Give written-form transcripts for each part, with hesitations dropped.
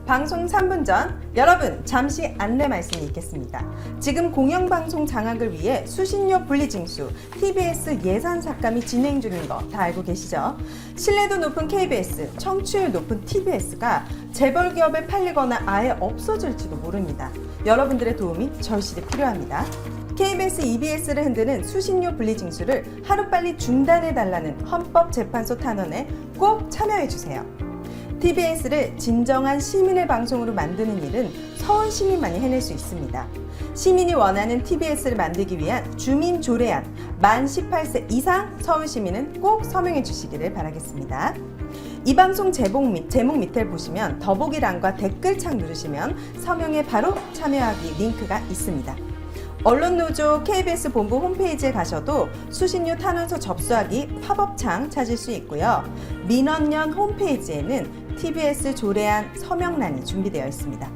방송 3분 전 여러분 잠시 안내 말씀이 있겠습니다. 지금 공영방송 장악을 위해 수신료 분리징수, TBS 예산 삭감이 진행 중인 거 다 알고 계시죠? 신뢰도 높은 KBS, 청취율 높은 TBS가 재벌 기업에 팔리거나 아예 없어질지도 모릅니다. 여러분들의 도움이 절실히 필요합니다. KBS, EBS를 흔드는 수신료 분리징수를 하루빨리 중단해달라는 헌법재판소 탄원에 꼭 참여해주세요. TBS를 진정한 시민의 방송으로 만드는 일은 서울 시민만이 해낼 수 있습니다. 시민이 원하는 TBS를 만들기 위한 주민 조례안 만 18세 이상 서울 시민은 꼭 서명해 주시기를 바라겠습니다. 이 방송 제목 밑에 보시면 더보기란과 댓글창 누르시면 서명에 바로 참여하기 링크가 있습니다. 언론노조 KBS 본부 홈페이지에 가셔도 수신료 탄원서 접수하기 팝업창 찾을 수 있고요. 민원연 홈페이지에는 TBS 조례안 서명란이 준비되어 있습니다.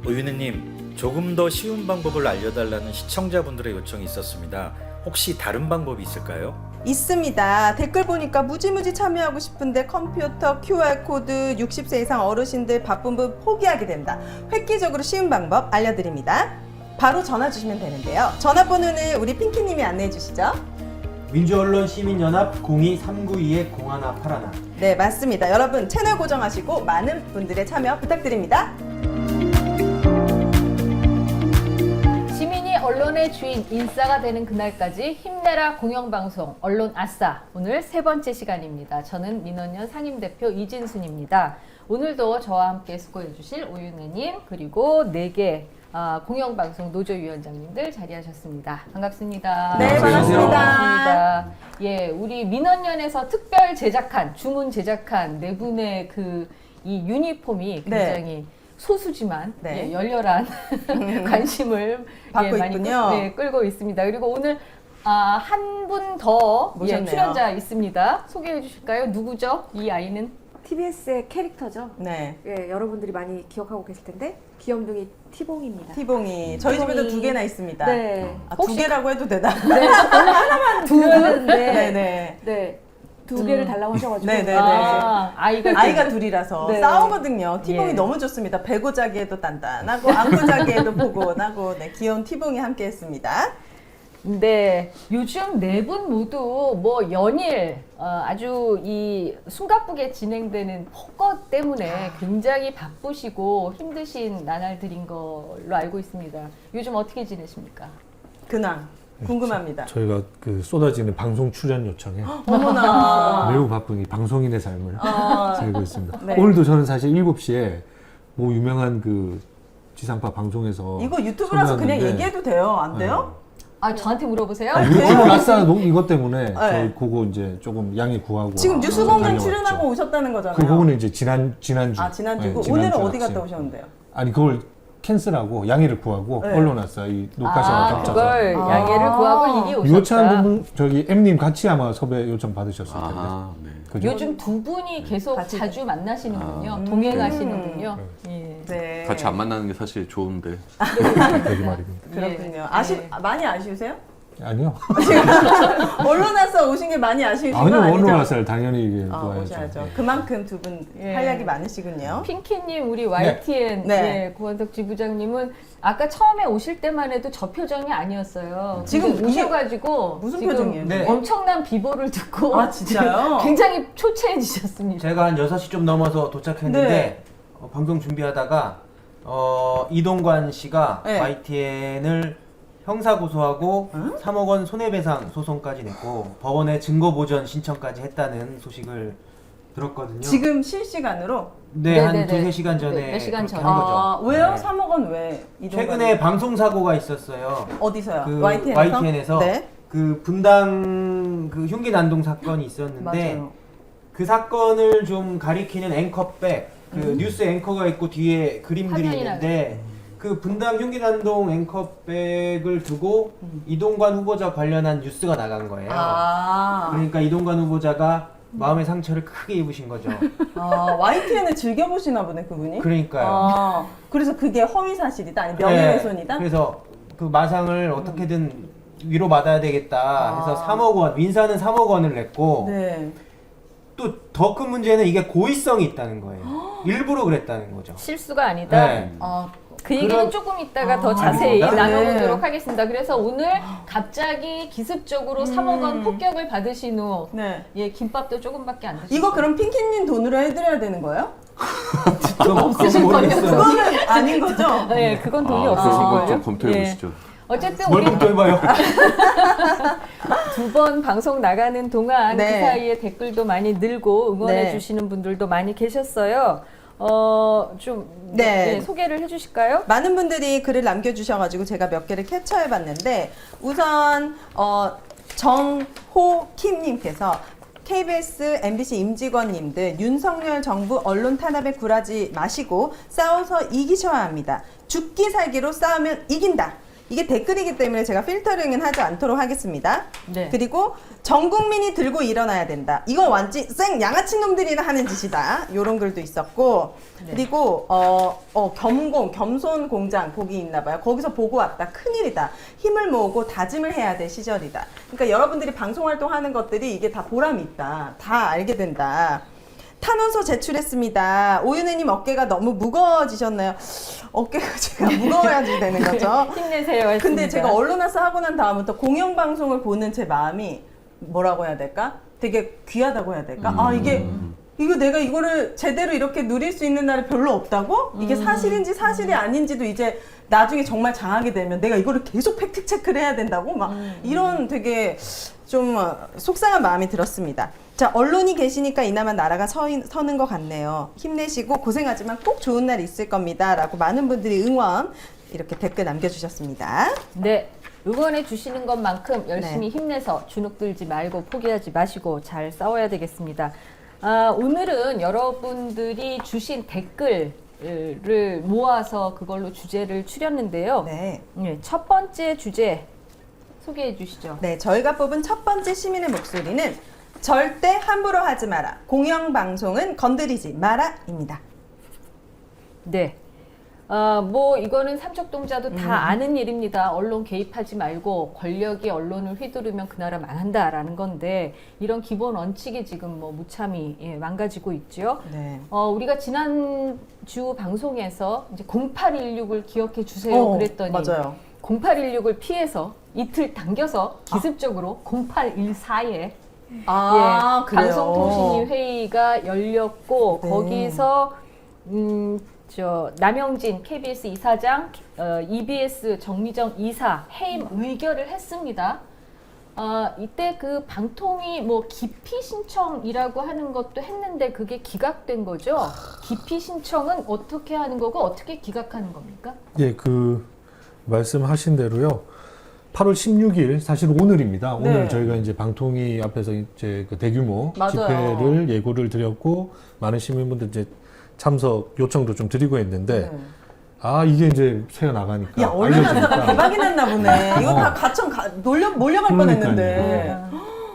오윤혜님, 조금 더 쉬운 방법을 알려달라는 시청자분들의 요청이 있었습니다. 혹시 다른 방법이 있을까요? 있습니다. 댓글 보니까 무지무지 참여하고 싶은데 컴퓨터, QR코드, 60세 이상 어르신들 바쁜 분 포기하게 된다. 획기적으로 쉬운 방법 알려드립니다. 바로 전화 주시면 되는데요. 전화번호는 우리 핑키님이 안내해 주시죠. 민주언론시민연합 02-392-0181. 네, 맞습니다. 여러분 채널 고정하시고 많은 분들의 참여 부탁드립니다. 시민이 언론의 주인, 인싸가 되는 그날까지 힘내라 공영방송 언론 아싸. 오늘 세 번째 시간입니다. 저는 민원연 상임대표 이진순입니다. 오늘도 저와 함께 수고해 주실 오윤혜님 그리고 4개 공영방송 노조위원장님들 자리하셨습니다. 반갑습니다. 네, 반갑습니다. 예, 우리 민원연에서 특별 제작한, 주문 제작한 4분의 이 유니폼이 굉장히 소수지만 네. 예, 열렬한 관심을 받고 많이 있군요. 끌고 있습니다. 그리고 오늘 한 분 더 모셨네요. 출연자 있습니다. 소개해 주실까요? 누구죠? 이 아이는? TBS의 캐릭터죠. 네. 예, 여러분들이 많이 기억하고 계실 텐데 귀염둥이 티봉입니다. 티봉이 저희 집에도 2개나 있습니다. 네. 두 개라고 해도 되나? 네, 원래 하나만 두 개였는데 네네. 네. 2개를 달라고 하셔가지고 네네네. 아이가 둘이라서 네. 싸우거든요. 티봉이 예. 너무 좋습니다. 배고 자기에도 단단하고 안고 자기에도 포근하고 네, 귀여운 티봉이 함께했습니다. 네, 요즘 4분 모두 뭐 연일 아주 이 숨가쁘게 진행되는 폭거 때문에 굉장히 바쁘시고 힘드신 나날들인 걸로 알고 있습니다. 요즘 어떻게 지내십니까? 근황 궁금합니다. 저희가 그 쏟아지는 방송 출연 요청에 어머나. 매우 바쁜 이 방송인의 삶을 살고 있습니다. 네. 오늘도 저는 사실 7시에 뭐 유명한 그 지상파 방송에서 이거 유튜브라서 그냥 소개하는데 얘기해도 돼요? 안 돼요? 저한테 물어보세요? 유튜브 아싸 이것 때문에 네. 저희 그거 이제 조금 양해 구하고 지금 뉴스공장 다녀왔죠. 출연하고 오셨다는 거잖아요. 그거는 이제 지난주 지난주고 네, 오늘은 지난주 어디 갔다 아침. 오셨는데요? 아니 그걸 캔슬하고 양해를 구하고 네. 언론아싸 이 녹화시간 겹쳐서 그걸 양해를 구하고 이게 오셨다. 유호찬 부분 저기 M님 같이 아마 섭외 요청 받으셨을 텐데 네. 그죠? 요즘 두 분이 계속 같이 자주 만나시는군요. 동행하시는군요. 예. 네. 같이 안 만나는 게 사실 좋은데. 거짓말입니다. 그렇군요. 예. 많이 아쉬우세요? 아니요. 언론아싸 오신 게 많이 아쉬우신 거 아니요, 아니죠? 언론아싸를 당연히 이게 놓아야죠. 오셔야죠. 그만큼 두 분 예. 활약이 많으시군요. 핑키님, 우리 YTN 네. 예, 고원석 지부장님은 아까 처음에 오실 때만 해도 저 표정이 아니었어요. 지금 근데 오셔가지고 무슨 지금 표정이에요? 네. 엄청난 비보를 듣고 아, 진짜요? 굉장히 초췌해지셨습니다. 제가 한 6시 좀 넘어서 도착했는데 네. 방송 준비하다가 이동관 씨가 네. YTN을 형사 고소하고 3억 원 손해배상 소송까지 냈고 법원에 증거 보전 신청까지 했다는 소식을 들었거든요. 지금 실시간으로? 네, 한 네네네. 두세 시간 전에 네, 몇 시간 그렇게 전에. 한 거죠. 왜요? 네. 3억 원 왜? 최근에 방송 사고가 있었어요. 어디서요? 그 YTN에서? YTN에서 네. 그 분당 그 흉기 난동 사건이 있었는데 맞아요. 그 사건을 좀 가리키는 앵커백 그 뉴스 앵커가 있고 뒤에 그림들이 화면이나 있는데 그 분당 흉기 난동 앵커백을 두고 이동관 후보자 관련한 뉴스가 나간 거예요. 그러니까 이동관 후보자가 마음의 상처를 크게 입으신 거죠. YTN을 즐겨보시나 보네, 그분이? 그러니까요. 그래서 그게 허위 사실이다? 아니 네. 명예훼손이다? 그래서 그 마상을 어떻게든 위로받아야 되겠다 해서 3억 원, 민사는 3억 원을 냈고 네. 또 더 큰 문제는 이게 고의성이 있다는 거예요. 일부러 그랬다는 거죠. 실수가 아니다. 네. 그 얘기는 그럼- 조금 이따가 더 자세히 아닙니다. 나눠보도록 네. 하겠습니다. 그래서 오늘 갑자기 기습적으로 3억 원 폭격을 받으신 후 네. 예, 김밥도 조금밖에 안 드셨어요. 이거 그럼 핑키님 돈으로 해드려야 되는 거예요? 그건 모르겠어요. 그거는 아닌 거죠? 네, 그건 돈이 그런 없으신 것 거예요. 좀 검토해 보시죠. 어쨌든 뭘 우리 검토해봐요. 두 번 방송 나가는 동안 네. 그 사이에 댓글도 많이 늘고 응원해 네. 주시는 분들도 많이 계셨어요. 좀 네. 소개를 해주실까요? 많은 분들이 글을 남겨주셔가지고 제가 몇 개를 캡처해봤는데 우선 정호킴님께서 KBS, MBC 임직원님들 윤석열 정부 언론 탄압에 굴하지 마시고 싸워서 이기셔야 합니다. 죽기 살기로 싸우면 이긴다. 이게 댓글이기 때문에 제가 필터링은 하지 않도록 하겠습니다. 네. 그리고 전 국민이 들고 일어나야 된다. 이건 완전 생 양아치 놈들이나 하는 짓이다. 이런 글도 있었고 그리고 겸손 공장 복이 있나 봐요. 거기서 보고 왔다. 큰일이다. 힘을 모으고 다짐을 해야 될 시절이다. 그러니까 여러분들이 방송 활동하는 것들이 이게 다 보람이 있다. 다 알게 된다. 탄원서 제출했습니다. 오윤혜님 어깨가 너무 무거워지셨나요? 어깨가 제가 무거워야지 되는 거죠. 힘내세요. 했습니다. 근데 제가 언론화사 하고 난 다음부터 공영방송을 보는 제 마음이 뭐라고 해야 될까? 되게 귀하다고 해야 될까? 아, 이거 내가 이거를 제대로 이렇게 누릴 수 있는 날이 별로 없다고? 이게 사실인지 사실이 아닌지도 이제 나중에 정말 장하게 되면 내가 이거를 계속 팩트 체크를 해야 된다고? 막 이런 되게 좀 속상한 마음이 들었습니다. 자, 언론이 계시니까 이나마 나라가 서는 것 같네요. 힘내시고 고생하지만 꼭 좋은 날 있을 겁니다. 라고 많은 분들이 응원 이렇게 댓글 남겨주셨습니다. 네. 응원해 주시는 것만큼 열심히 네. 힘내서 주눅 들지 말고 포기하지 마시고 잘 싸워야 되겠습니다. 오늘은 여러분들이 주신 댓글을 모아서 그걸로 주제를 추렸는데요. 네. 네, 첫 번째 주제 소개해 주시죠. 네, 저희가 뽑은 첫 번째 시민의 목소리는 절대 함부로 하지 마라. 공영방송은 건드리지 마라입니다. 네. 이거는 삼척동자도 다 아는 일입니다. 언론 개입하지 말고 권력이 언론을 휘두르면 그 나라 망한다라는 건데 이런 기본 원칙이 지금 무참히 망가지고 있죠. 네. 우리가 지난주 방송에서 이제 0816을 기억해 주세요 그랬더니 맞아요. 0816을 피해서 이틀 당겨서 기습적으로 0814에 아, 그래요? 방송통신위 회의가 열렸고 네. 거기서 남영진 KBS 이사장, EBS 정미정 이사 해임 의결을 했습니다. 이때 그 방통위 기피 신청이라고 하는 것도 했는데 그게 기각된 거죠. 기피 신청은 어떻게 하는 거고 어떻게 기각하는 겁니까? 예, 그 말씀하신 대로요. 8월 16일 사실 오늘입니다. 네. 오늘 저희가 이제 방통위 앞에서 이제 그 대규모 맞아요. 집회를 예고를 드렸고 많은 시민분들 이제 참석 요청도 좀 드리고 했는데 이게 이제 새어 나가니까 야, 언론화사가 대박이 났나 보네. 이거 다 가청 몰려갈 뻔했는데.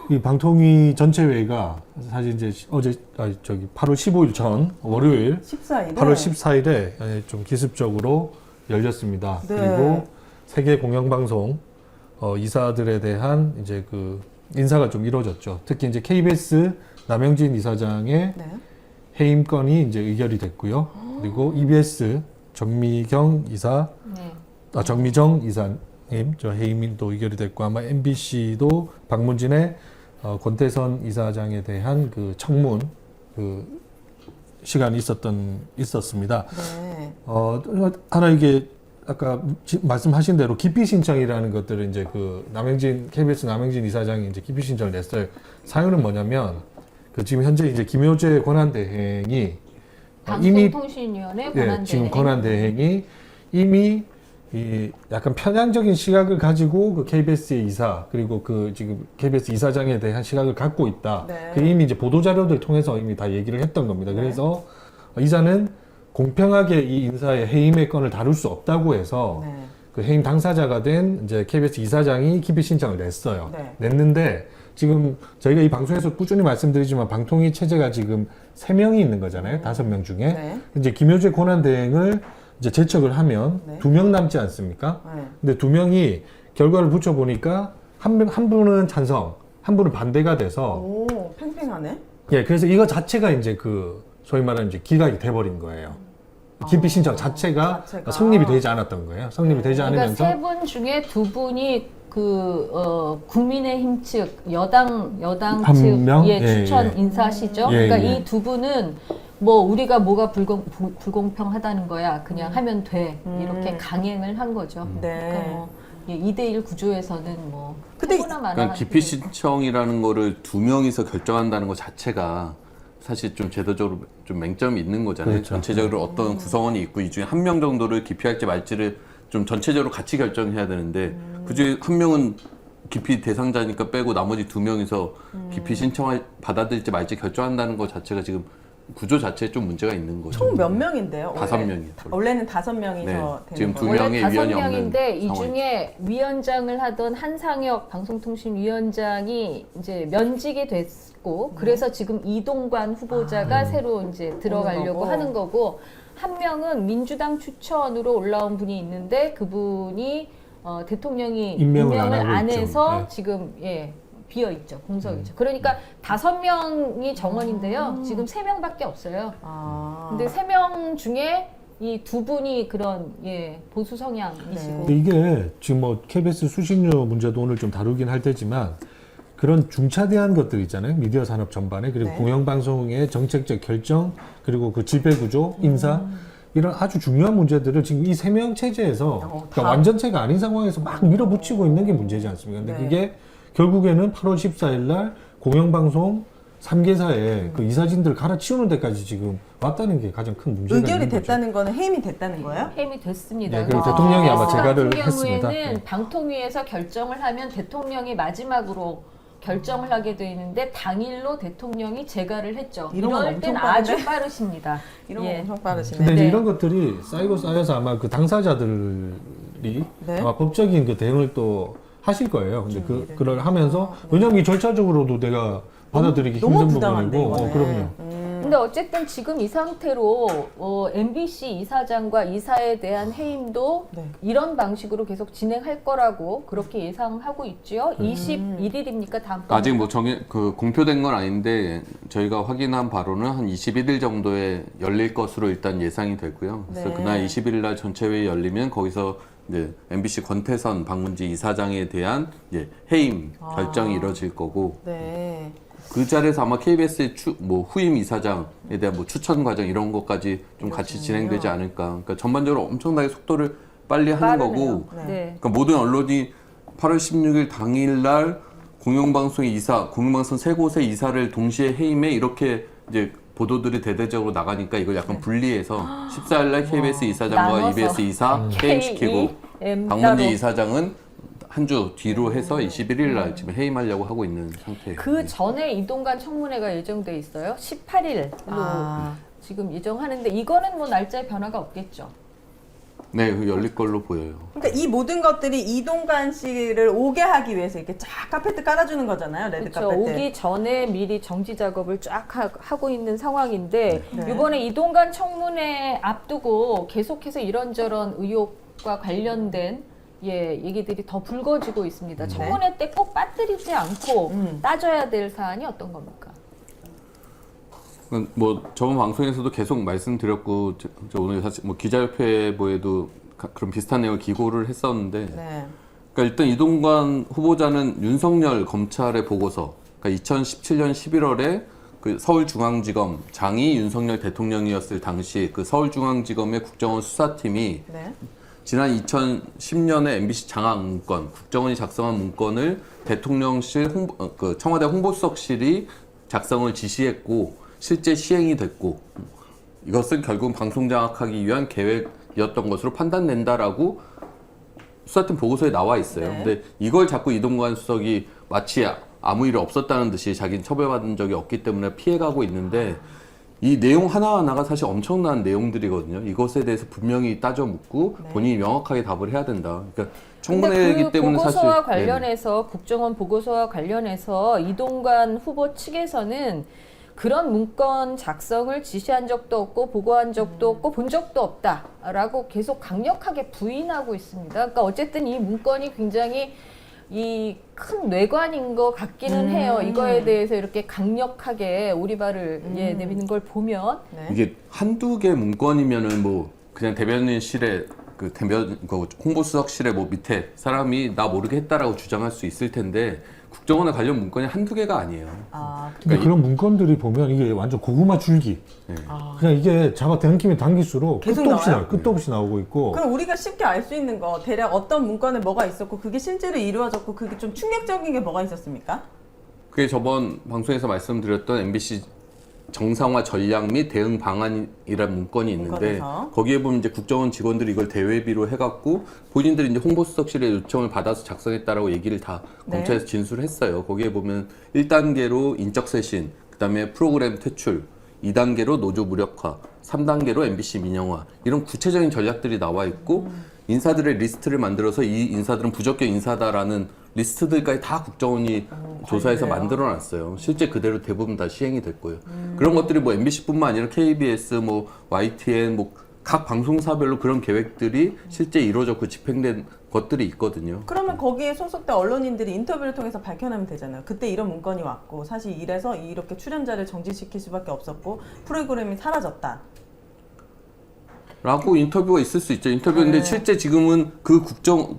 이 방통위 전체 회의가 사실 이제 어제 8월 15일 전 월요일 14일에. 8월 14일에 좀 기습적으로 열렸습니다. 네. 그리고 세계 공영방송 이사들에 대한 이제 그 인사가 좀 이루어졌죠. 특히 이제 KBS 남영진 이사장의 네. 해임 건이 이제 의결이 됐고요. 그리고 EBS 정미정 이사님 저 해임도 의결이 됐고 아마 MBC도 박문진의 권태선 이사장에 대한 그 청문 그 시간이 있었습니다. 네. 하나 이게 아까 말씀하신 대로 기피 신청이라는 것들을 이제 그 KBS 남영진 이사장이 이제 기피 신청을 냈어요. 사유는 뭐냐면 그 지금 현재 이제 김효재 권한대행이 이미 방송통신위원회 권한대행. 지금 권한대행이 이미 이 약간 편향적인 시각을 가지고 그 KBS의 이사 그리고 그 지금 KBS 이사장에 대한 시각을 갖고 있다. 네. 그 이미 이제 보도 자료들 통해서 이미 다 얘기를 했던 겁니다. 그래서 이사는 공평하게 이 인사의 해임의 건을 다룰 수 없다고 해서 네. 그 해임 당사자가 된 이제 KBS 이사장이 기피 신청을 냈어요. 네. 냈는데 지금 저희가 이 방송에서 꾸준히 말씀드리지만 방통위 체제가 지금 3명이 있는 거잖아요. 5명 중에. 네. 이제 김효재 권한대행을 이제 제척을 하면 네. 2명 남지 않습니까? 네. 근데 2명이 결과를 붙여보니까 한 분은 찬성, 한 분은 반대가 돼서 오, 팽팽하네. 예, 그래서 이거 자체가 이제 그 소위 말하는 이제 기각이 돼버린 거예요. 기피 신청 자체가 성립이 되지 않았던 거예요. 성립이 되지 그러니까 않으면서 세 분 중에 두 분이 국민의힘 측 여당 한 측 명? 예, 예, 추천 예. 인사시죠. 예, 그러니까 예. 이 두 분은 뭐 우리가 뭐가 불공평하다는 거야. 그냥 하면 돼. 이렇게 강행을 한 거죠. 네. 그러니까 뭐 2대1 구조에서는 뭐 근데 하거나 마나 그러니까 기피 신청이라는 거를 두 명이서 결정한다는 것 자체가 사실 좀 제도적으로 좀 맹점이 있는 거잖아요. 그렇죠. 전체적으로 어떤 구성원이 있고 이 중에 한 명 정도를 기피할지 말지를 좀 전체적으로 같이 결정해야 되는데 그중에 한 명은 기피 대상자니까 빼고 나머지 두 명이서 기피 신청을 받아들일지 말지 결정한다는 것 자체가 지금 구조 자체에 좀 문제가 있는 거죠. 총 몇 명인데요? 원래? 5명이요. 원래는 5명이서 네. 되는 지금 두 거예요. 명의 원래 위원이 5명인데 없는 이 상황이죠. 중에 위원장을 하던 한상혁 방송통신위원장이 이제 면직이 됐고 그래서 지금 이동관 후보자가 새로 이제 들어가려고 거고. 하는 거고 한 명은 민주당 추천으로 올라온 분이 있는데 그분이 대통령이 임명을 안 임명을 하고 안 있죠. 해서 네. 지금 비어 있죠. 공석이 있죠. 그러니까 5명이 정원인데요. 지금 3명밖에 없어요. 아. 근데 3명 중에 이 두 분이 그런 보수 성향이시고 근데 이게 지금 뭐 KBS 수신료 문제도 오늘 좀 다루긴 할 테지만 그런 중차대한 것들 있잖아요. 미디어 산업 전반에 그리고 네. 공영방송의 정책적 결정 그리고 그 지배구조, 인사 이런 아주 중요한 문제들을 지금 이 3명 체제에서 그러니까 다- 완전체가 아닌 상황에서 막 밀어붙이고 있는 게 문제지 않습니까? 근데 네. 그게 결국에는 8월 14일 날 공영방송 3개사에 그 이사진들 갈아치우는 데까지 지금 왔다는 게 가장 큰 문제가 의결이 있는 거죠. 됐다는 거는 해임이 됐다는 거예요? 해임이 됐습니다. 네, 그리고 아. 대통령이 아마 KBS 재가를 같은 했습니다. 경우에는 네. 방통위에서 결정을 하면 대통령이 마지막으로 결정을 하게 돼 있는데 당일로 대통령이 재가를 했죠. 이런 건 이럴 엄청 땐 아주 빠른데? 빠르십니다. 이런 예. 거 엄청 빠르시네. 근데 이제 네. 이런 것들이 쌓이고 쌓여서 아마 그 당사자들이 네. 아마 법적인 그 대응을 또 하실 거예요. 근데 준비를. 그걸 하면서 왜냐면 이 절차적으로도 내가 받아들이기 너무 힘든 부당한데, 부분이고, 이거는. 그럼요. 근데 어쨌든 지금 이 상태로 MBC 이사장과 이사에 대한 해임도 네. 이런 방식으로 계속 진행할 거라고 그렇게 예상하고 있죠. 21일입니까 다음 달? 아직 뭐 공표된 건 아닌데 저희가 확인한 바로는 한 21일 정도에 열릴 것으로 일단 예상이 되고요. 그래서 네. 그날 21일 날 전체 회의 열리면 거기서 이제 MBC 권태선 방문지 이사장에 대한 이제 해임 결정이 이뤄질 거고 네. 그 자리에서 아마 KBS의 후임 이사장에 대한 뭐 추천 과정 이런 것까지 좀 같이 진행되지 않을까. 그러니까 전반적으로 엄청나게 속도를 빨리 하는 빠르네요. 거고. 네. 그러니까 모든 언론이 8월 16일 당일날 공영방송의 이사, 공영방송 세 곳의 이사를 동시에 해임해 이렇게 이제 보도들이 대대적으로 나가니까 이걸 약간 분리해서 14일날 KBS 이사장과 나눠서. EBS 이사 해임시키고 KEM 방문지 따로. 이사장은 한 주 뒤로 해서 21일 날 지금 해임하려고 하고 있는 상태예요. 그 전에 이동관 청문회가 예정돼 있어요. 18일로 아. 지금 예정하는데 이거는 뭐 날짜에 변화가 없겠죠. 네, 그 열릴 걸로 보여요. 그러니까 이 모든 것들이 이동관 씨를 오게 하기 위해서 이렇게 쫙 카페트 깔아주는 거잖아요. 레드 그렇죠. 카페트. 오기 전에 미리 정지 작업을 쫙 하고 있는 상황인데 네. 이번에 이동관 청문회 앞두고 계속해서 이런저런 의혹과 관련된 얘기들이 더 불거지고 있습니다. 청문회 때 꼭 빠뜨리지 않고 따져야 될 사안이 어떤 겁니까? 뭐 저번 방송에서도 계속 말씀드렸고 저 오늘 사실 뭐 기자협회보에도 그런 비슷한 내용을 기고를 했었는데 네. 그러니까 일단 이동관 후보자는 윤석열 검찰의 보고서 그러니까 2017년 11월에 그 서울중앙지검 장이 윤석열 대통령이었을 당시 그 서울중앙지검의 국정원 수사팀이 네. 지난 2010년에 MBC 장악 문건, 국정원이 작성한 문건을 대통령실 청와대 홍보수석실이 작성을 지시했고 실제 시행이 됐고 이것은 결국 방송 장악하기 위한 계획이었던 것으로 판단된다라고 수사팀 보고서에 나와 있어요. 네. 근데 이걸 자꾸 이동관 수석이 마치 아무 일 없었다는 듯이 자기는 처벌받은 적이 없기 때문에 피해가고 있는데 이 내용 하나하나가 사실 엄청난 내용들이거든요. 이것에 대해서 분명히 따져 묻고 본인이 명확하게 답을 해야 된다. 그러니까 근데 청문회이기 그 때문에 사실 보고서와 네. 관련해서 국정원 보고서와 관련해서 이동관 후보 측에서는 그런 문건 작성을 지시한 적도 없고 보고한 적도 없고 본 적도 없다라고 계속 강력하게 부인하고 있습니다. 그러니까 어쨌든 이 문건이 굉장히 이 큰 뇌관인 것 같기는 해요. 이거에 대해서 이렇게 강력하게 오리발을 내미는 걸 보면 네. 이게 한두 개 문건이면은 뭐 그냥 대변인실에 그 홍보수석실에 뭐 밑에 사람이 나 모르게 했다라고 주장할 수 있을 텐데 국정원에 관련 문건이 한두 개가 아니에요. 아, 근데 그런 문건들이 보면 이게 완전 고구마 줄기. 그냥 이게 자가 되는 김에 당길수록 계속 끝도 없이 나와요? 나와요. 끝도 없이 나오고 있고. 그럼 우리가 쉽게 알 수 있는 거 대략 어떤 문건에 뭐가 있었고 그게 실제로 이루어졌고 그게 좀 충격적인 게 뭐가 있었습니까? 그게 저번 방송에서 말씀드렸던 MBC 정상화 전략 및 대응 방안이라는 문건이 있는데 문건에서. 거기에 보면 이제 국정원 직원들이 이걸 대외비로 해갖고 본인들이 이제 홍보수석실의 요청을 받아서 작성했다라고 얘기를 다 네. 검찰에서 진술을 했어요. 거기에 보면 1단계로 인적 쇄신, 그다음에 프로그램 퇴출, 2단계로 노조 무력화, 3단계로 MBC 민영화 이런 구체적인 전략들이 나와 있고 인사들의 리스트를 만들어서 이 인사들은 부적격 인사다라는 리스트들까지 다 국정원이 조사해서 그래요? 만들어놨어요. 실제 그대로 대부분 다 시행이 됐고요. 그런 것들이 뭐 MBC뿐만 아니라 KBS, 뭐 YTN, 뭐 각 방송사별로 그런 계획들이 실제 이루어졌고 집행된 것들이 있거든요. 그러면 거기에 소속된 언론인들이 인터뷰를 통해서 밝혀내면 되잖아요. 그때 이런 문건이 왔고 사실 이래서 이렇게 출연자를 정지시킬 수밖에 없었고 프로그램이 사라졌다. 라고 인터뷰가 있을 수 있죠. 인터뷰인데 네. 실제 지금은 그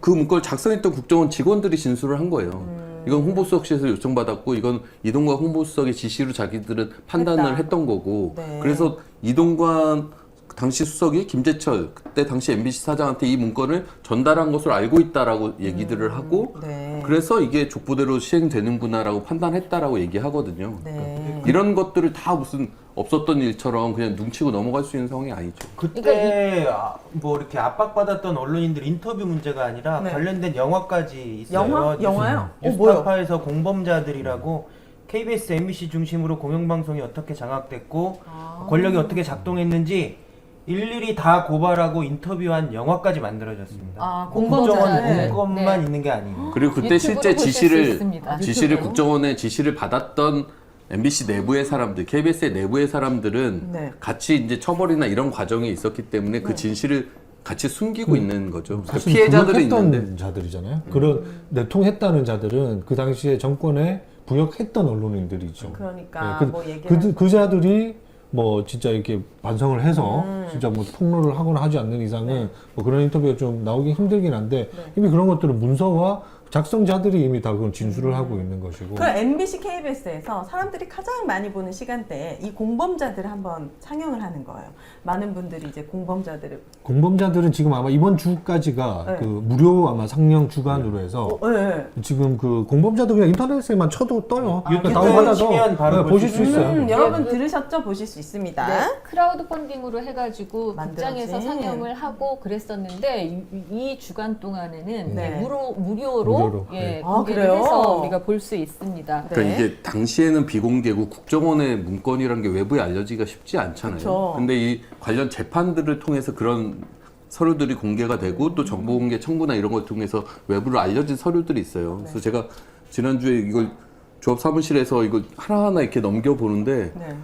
문건을 작성했던 국정원 직원들이 진술을 한 거예요. 이건 홍보수석실에서 요청받았고 이건 이동관 홍보수석의 지시로 자기들은 판단을 했다. 했던 거고 네. 그래서 이동관 당시 수석이 김재철 그때 당시 MBC 사장한테 이 문건을 전달한 것으로 알고 있다라고 얘기들을 하고 네. 그래서 이게 족보대로 시행되는구나라고 판단했다라고 얘기하거든요. 네. 이런 것들을 다 무슨 없었던 일처럼 그냥 눈치고 넘어갈 수 있는 상황이 아니죠. 그때 뭐 이렇게 압박받았던 언론인들 인터뷰 문제가 아니라 네. 관련된 영화까지 있어요. 영화? 영화요? 뉴스타파에서 공범자들이라고 KBS, MBC 중심으로 공영방송이 어떻게 장악됐고 권력이 어떻게 작동했는지 일일이 다 고발하고 인터뷰한 영화까지 만들어졌습니다. 아, 국정원 공범자들. 문건만 네. 있는 게 아니고. 그리고 그때 유튜브로 실제 보실 수 지시를 있습니다. 지시를 국정원의 지시를 받았던 MBC 내부의 사람들, KBS의 내부의 사람들은 네. 같이 이제 처벌이나 이런 과정이 있었기 때문에 그 진실을 같이 숨기고 있는 거죠. 그러니까 사실 피해자들이 부역했던 있는데 자들이잖아요. 그런 내통했다는 자들은 그 당시에 정권에 부역했던 언론인들이죠. 그러니까 네, 뭐 얘기를 그 자들이 뭐 진짜 이렇게 반성을 해서 진짜 뭐 폭로를 하거나 하지 않는 이상은 뭐 그런 인터뷰가 좀 나오기 힘들긴 한데 이미 그런 것들은 문서와 작성자들이 이미 다 그건 진술을 하고 있는 것이고. 그럼 MBC, KBS에서 사람들이 가장 많이 보는 시간대에 이 공범자들을 한번 상영을 하는 거예요. 많은 분들이 이제 공범자들을 공범자들은 지금 아마 이번 주까지가 네. 그 무료 아마 상영 주간으로 해서 네. 지금 그 공범자들 그냥 인터넷에만 쳐도 떠요. 유튜브에 다운받아서 치면 바로 보실 수 있어요. 여러분 네. 들으셨죠? 보실 수 있습니다. 네, 크라우드 펀딩으로 해가지고 만들어진. 극장에서 상영을 하고 그랬었는데 이 주간 동안에는 네. 무료로 네. 예, 아, 공개를 그래요? 해서 우리가 볼 수 있습니다. 네. 그러니까 이게 당시에는 비공개고 국정원의 문건이라는 게 외부에 알려지기가 쉽지 않잖아요. 그쵸. 근데 이 관련 재판들을 통해서 그런 서류들이 공개가 되고 또 정보공개 청구나 이런 걸 통해서 외부로 알려진 서류들이 있어요. 그래서 제가 지난주에 이걸 조합 사무실에서 이걸 하나하나 이렇게 넘겨보는데 네.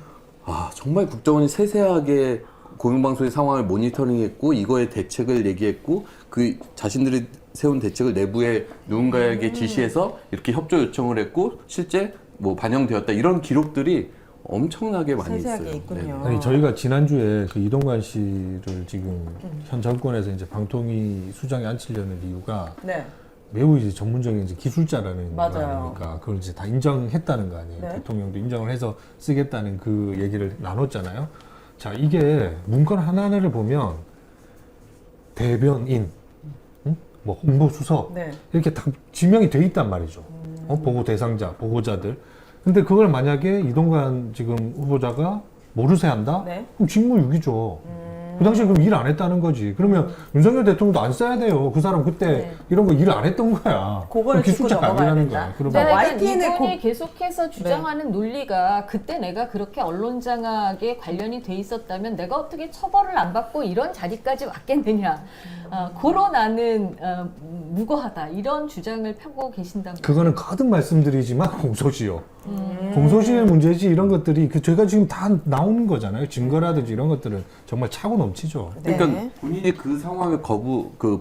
아 정말 국정원이 세세하게 공영방송의 상황을 모니터링했고 이거의 대책을 얘기했고 그 자신들이 세운 대책을 내부에 누군가에게 지시해서 이렇게 협조 요청을 했고 실제 뭐 반영되었다 이런 기록들이 엄청나게 많이 세세하게 있어요. 있군요. 아니 저희가 지난주에 그 이동관 씨를 지금 현 정권에서 이제 방통위 수장에 앉히려는 이유가 네. 매우 이제 전문적인 이제 기술자라는 거 맞아요. 아닙니까? 그걸 이제 다 인정했다는 거 아니에요. 네. 대통령도 인정을 해서 쓰겠다는 그 얘기를 나눴잖아요. 자, 이게 문건 하나하나를 보면 대변인, 응? 뭐 홍보수석 네. 이렇게 다 지명이 돼 있단 말이죠. 보고 대상자, 보고자들. 근데 그걸 만약에 이동관 지금 후보자가 모르쇠 한다? 네. 그럼 직무유기죠. 그 당시에 그럼 일 안 했다는 거지. 그러면 윤석열 대통령도 안 써야 돼요. 그 사람 그때 네. 이런 거 일 안 했던 거야. 그거를 그럼 짚고 기술자가 넘어가야 아니라는 된다. 거야. 그러면 자, 그러니까 YTN의 이분이 계속해서 주장하는 논리가 그때 내가 그렇게 언론 장악에 관련이 돼 있었다면 내가 어떻게 처벌을 안 받고 이런 자리까지 왔겠느냐. 고로 나는 무고하다 이런 주장을 펴고 계신다면 그거는 거듭 말씀드리지만 공소시효. 공소시효의 문제지 이런 것들이 그 저희가 지금 다 나오는 거잖아요. 증거라든지 이런 것들은 정말 차고 넘치죠. 네. 그러니까 본인이 그 상황에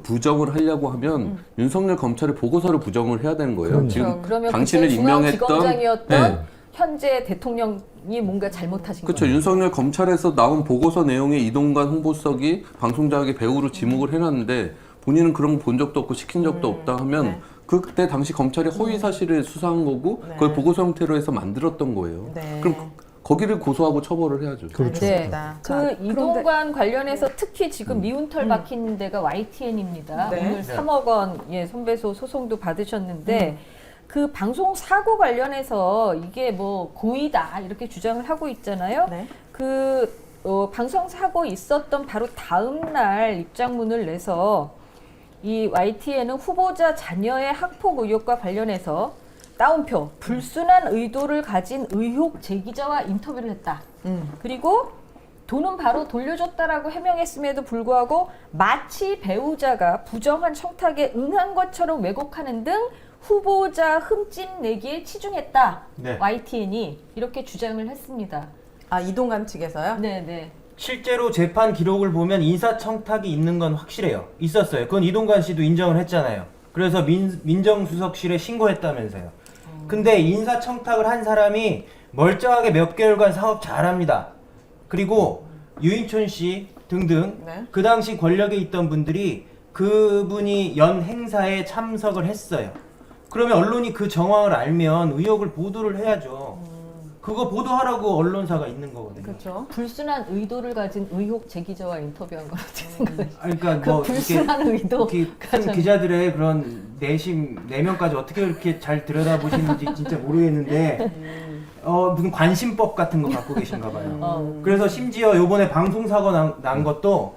부정을 하려고 하면 윤석열 검찰이 보고서를 부정을 해야 되는 거예요. 그럼요. 지금 그러면 당신을 그때 임명했던 중앙지검장이었던 네. 현재 대통령이 뭔가 잘못하신 그렇죠. 거예요. 윤석열 검찰에서 나온 보고서 내용에 이동관 홍보석이 방송장악의 배우로 지목을 해놨는데 본인은 그런 거 본 적도 없고 시킨 적도 없다 하면 네. 그때 당시 검찰이 허위 사실을 수사한 거고 네. 그걸 보고서 형태로 해서 만들었던 거예요. 네. 그럼 거기를 고소하고 처벌을 해야죠. 그렇죠. 네. 알겠습니다. 자, 그 이동관 관련해서 특히 지금 미운털 박힌 데가 YTN입니다. 네. 오늘 3억 원 손배소 소송도 받으셨는데 그 방송 사고 관련해서 이게 뭐 고의다 이렇게 주장을 하고 있잖아요. 네. 방송 사고 있었던 바로 다음 날 입장문을 내서 이 YTN은 후보자 자녀의 학폭 의혹과 관련해서 따옴표 불순한 의도를 가진 의혹 제기자와 인터뷰를 했다. 그리고 돈은 바로 돌려줬다라고 해명했음에도 불구하고 마치 배우자가 부정한 청탁에 응한 것처럼 왜곡하는 등 후보자 흠집 내기에 치중했다. 네. YTN이 이렇게 주장을 했습니다. 아, 이동관 측에서요? 네네. 실제로 재판 기록을 보면 인사청탁이 있는 건 확실해요. 있었어요. 그건 이동관 씨도 인정을 했잖아요. 그래서 민정수석실에 신고했다면서요. 근데 인사청탁을 한 사람이 멀쩡하게 몇 개월간 사업 잘합니다. 그리고 유인촌 씨 등등 네. 그 당시 권력에 있던 분들이 그분이 연 행사에 참석을 했어요. 그러면 언론이 그 정황을 알면 의혹을 보도를 해야죠. 그거 보도하라고 언론사가 있는 거거든요. 그렇죠. 불순한 의도를 가진 의혹 제기자와 인터뷰한 건 어떻게 생각하세요? 그러니까 그 뭐 불순한 의도 이렇게 큰 기자들의 그런 내면까지 어떻게 그렇게 잘 들여다보시는지 진짜 모르겠는데 무슨 관심법 같은 거 갖고 계신가 봐요. 그래서 심지어 요번에 방송사고 난 것도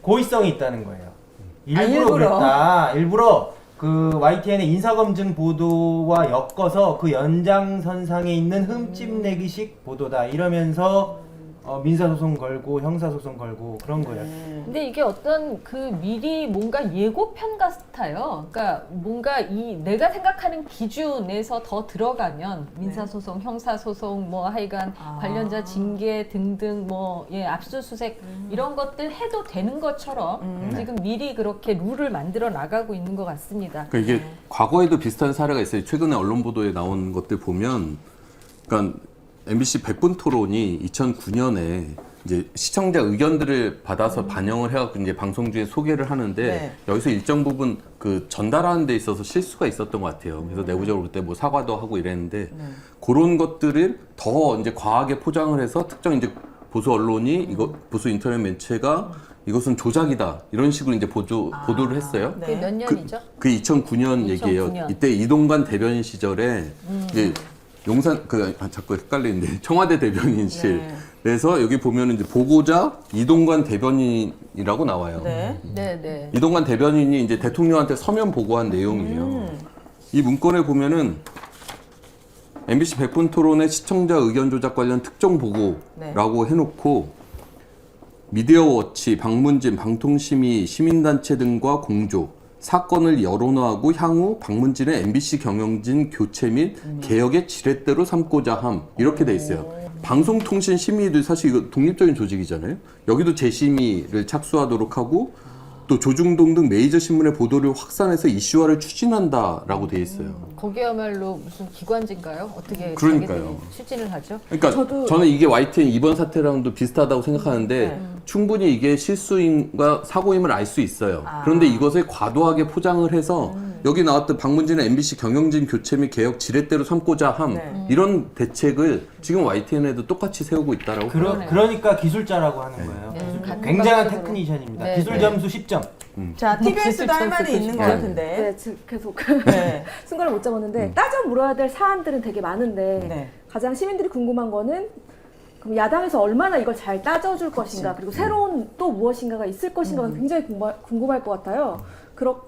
고의성이 있다는 거예요. 일부러 일부러? 그랬다. 일부러 그 YTN의 인사검증 보도와 엮어서 그 연장선상에 있는 흠집내기식 보도다 이러면서 민사소송 걸고 형사소송 걸고 그런 거예요. 근데 이게 어떤 그 미리 뭔가 예고편 같아요. 그러니까 뭔가 내가 생각하는 기준에서 더 들어가면 민사소송, 형사소송 뭐 하여간 관련자 징계 등등 압수수색 이런 것들 해도 되는 것처럼 지금 미리 그렇게 룰을 만들어 나가고 있는 것 같습니다. 그러니까 이게 과거에도 비슷한 사례가 있어요. 최근에 언론 보도에 나온 것들 보면, 그러니까 MBC 100분 토론이 2009년에 이제 시청자 의견들을 받아서 반영을 해갖고 이제 방송 중에 소개를 하는데 네. 여기서 일정 부분 그 전달하는 데 있어서 실수가 있었던 것 같아요. 그래서 내부적으로 그때 뭐 사과도 하고 이랬는데 그런 것들을 더 이제 과하게 포장을 해서 특정 이제 보수 언론이 보수 인터넷 매체가 이것은 조작이다 이런 식으로 이제 보도를 했어요. 네. 그게 몇 년이죠? 그 2009년 얘기예요. 2009년. 이때 이동관 대변인 시절에 이제 용산 자꾸 헷갈리는데 청와대 대변인실에서 여기 보면은 이제 보고자 이동관 대변인이라고 나와요. 네. 네네. 이동관 대변인이 이제 대통령한테 서면 보고한 내용이에요. 이 문건에 보면은 MBC 100분 토론의 시청자 의견 조작 관련 특정 보고라고 해놓고 미디어워치, 방문진, 방통심의, 시민단체 등과 공조, 사건을 여론화하고 향후 방문진의 MBC 경영진 교체 및 개혁의 지렛대로 삼고자 함 이렇게 돼 있어요. 방송통신심의도 사실 이거 독립적인 조직이잖아요. 여기도 재심의를 착수하도록 하고 또 조중동 등 메이저 신문의 보도를 확산해서 이슈화를 추진한다라고 돼 있어요. 거기야말로 무슨 기관지인가요? 어떻게 그러니까요. 자기들이 추진을 하죠? 그러니까 저는 이게 YTN 이번 사태랑도 비슷하다고 생각하는데 충분히 이게 실수임과 사고임을 알 수 있어요. 그런데 이것을 과도하게 포장을 해서 여기 나왔던 방문진의 MBC 경영진 교체 및 개혁 지렛대로 삼고자 함 이런 대책을 지금 YTN에도 똑같이 세우고 있다라고 생각해요. 그러니까 기술자라고 하는 거예요. 같은 굉장한 방식으로. 테크니션입니다. 네, 기술 네. 점수 10점. 자, TBS도 할 말이 있는 것 네. 같은데. 네, 지금 계속 네. 순간을 못 잡았는데 따져 물어야 될 사안들은 되게 많은데 네. 가장 시민들이 궁금한 거는 그럼 야당에서 얼마나 이걸 잘 따져줄 것인가 그리고 새로운 또 무엇인가가 있을 것인가가 굉장히 궁금할 것 같아요.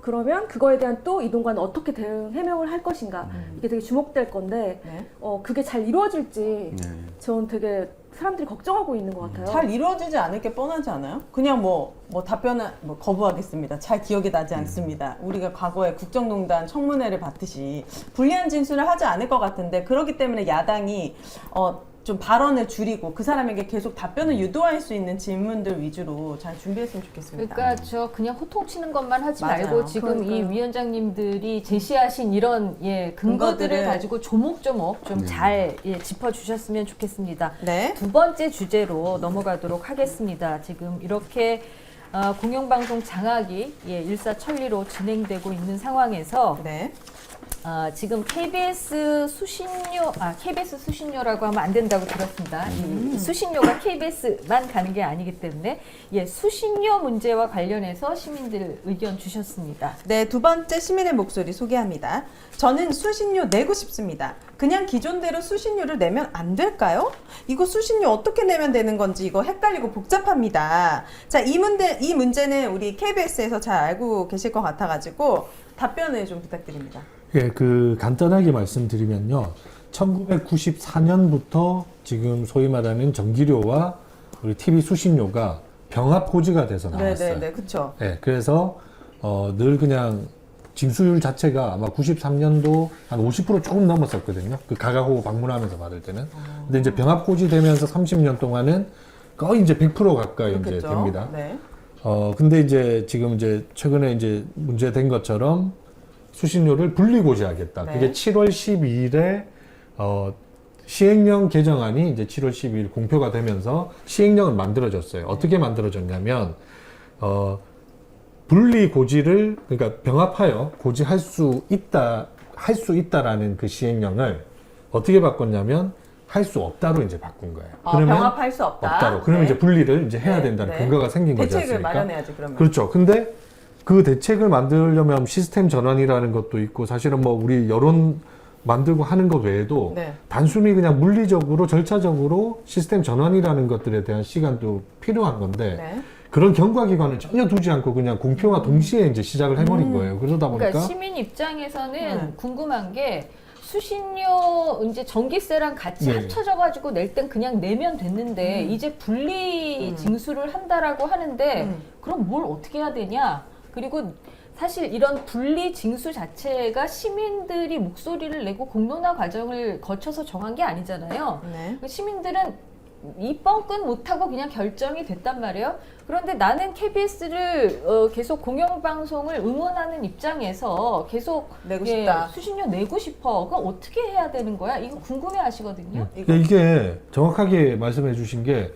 그러면 그거에 대한 또 이동관은 어떻게 대응 해명을 할 것인가 이게 되게 주목될 건데 네. 그게 잘 이루어질지 네. 전 되게 사람들이 걱정하고 있는 것 같아요. 잘 이루어지지 않을 게 뻔하지 않아요? 그냥 뭐 답변은 거부하겠습니다. 잘 기억이 나지 않습니다. 우리가 과거에 국정농단 청문회를 받듯이 불리한 진술을 하지 않을 것 같은데 그렇기 때문에 야당이 좀 발언을 줄이고 그 사람에게 계속 답변을 유도할 수 있는 질문들 위주로 잘 준비했으면 좋겠습니다. 그러니까 저 그냥 호통치는 것만 하지 맞아요. 말고 지금 이 그러니까요. 위원장님들이 제시하신 이런 근거들을 근거들을 가지고 조목조목 좀 잘 짚어주셨으면 좋겠습니다. 네. 두 번째 주제로 넘어가도록 하겠습니다. 지금 이렇게 공영방송 장악이 일사천리로 진행되고 있는 상황에서 네. 지금 KBS 수신료라고 하면 안 된다고 들었습니다. 이 수신료가 KBS만 가는 게 아니기 때문에 수신료 문제와 관련해서 시민들 의견 주셨습니다. 네, 두 번째 시민의 목소리 소개합니다. 저는 수신료 내고 싶습니다. 그냥 기존대로 수신료를 내면 안 될까요? 이거 수신료 어떻게 내면 되는 건지 이거 헷갈리고 복잡합니다. 자, 이 문제는 우리 KBS에서 잘 알고 계실 것 같아가지고 답변을 좀 부탁드립니다. 예, 간단하게 말씀드리면요. 1994년부터 지금 소위 말하는 전기료와 우리 TV 수신료가 병합 고지가 돼서 나왔어요. 네네네, 그쵸. 예, 그래서 늘 그냥 징수율 자체가 아마 93년도 한 50% 조금 넘었었거든요. 그 가가호 방문하면서 받을 때는. 근데 이제 병합 고지 되면서 30년 동안은 거의 이제 100% 가까이 이제 그렇겠죠. 됩니다. 네. 근데 이제 지금 이제 최근에 이제 문제된 것처럼 수신료를 분리고지하겠다. 네. 그게 7월 12일에 시행령 개정안이 이제 7월 12일 공표가 되면서 시행령은 만들어졌어요. 어떻게 만들어졌냐면 분리고지를 그러니까 병합하여 고지할 수 있다라는 그 시행령을 어떻게 바꿨냐면 할 수 없다로 이제 바꾼 거예요. 병합할 수 없다. 없다로. 그러면 네. 이제 분리를 이제 해야 네, 된다는 네. 근거가 생긴 거지 대책을 않습니까? 마련해야지 그러면. 그렇죠. 근데 그 대책을 만들려면 시스템 전환이라는 것도 있고 사실은 뭐 우리 여론 만들고 하는 것 외에도 네. 단순히 그냥 물리적으로 절차적으로 시스템 전환이라는 것들에 대한 시간도 필요한 건데 네. 그런 경과기관을 전혀 두지 않고 그냥 공표와 동시에 이제 시작을 해버린 거예요. 그러다 보니까 그러니까 시민 입장에서는 네. 궁금한 게 수신료 이제 전기세랑 같이 네. 합쳐져 가지고 낼 땐 그냥 내면 됐는데 이제 분리 징수를 한다라고 하는데 그럼 뭘 어떻게 해야 되냐? 그리고 사실 이런 분리 징수 자체가 시민들이 목소리를 내고 공론화 과정을 거쳐서 정한 게 아니잖아요. 네. 시민들은 이 뻥끈 못하고 그냥 결정이 됐단 말이에요. 그런데 나는 KBS를 계속 공영방송을 응원하는 입장에서 계속 내고 싶다. 수신료 내고 싶어. 그럼 어떻게 해야 되는 거야? 이거 궁금해 하시거든요. 이게 정확하게 말씀해 주신 게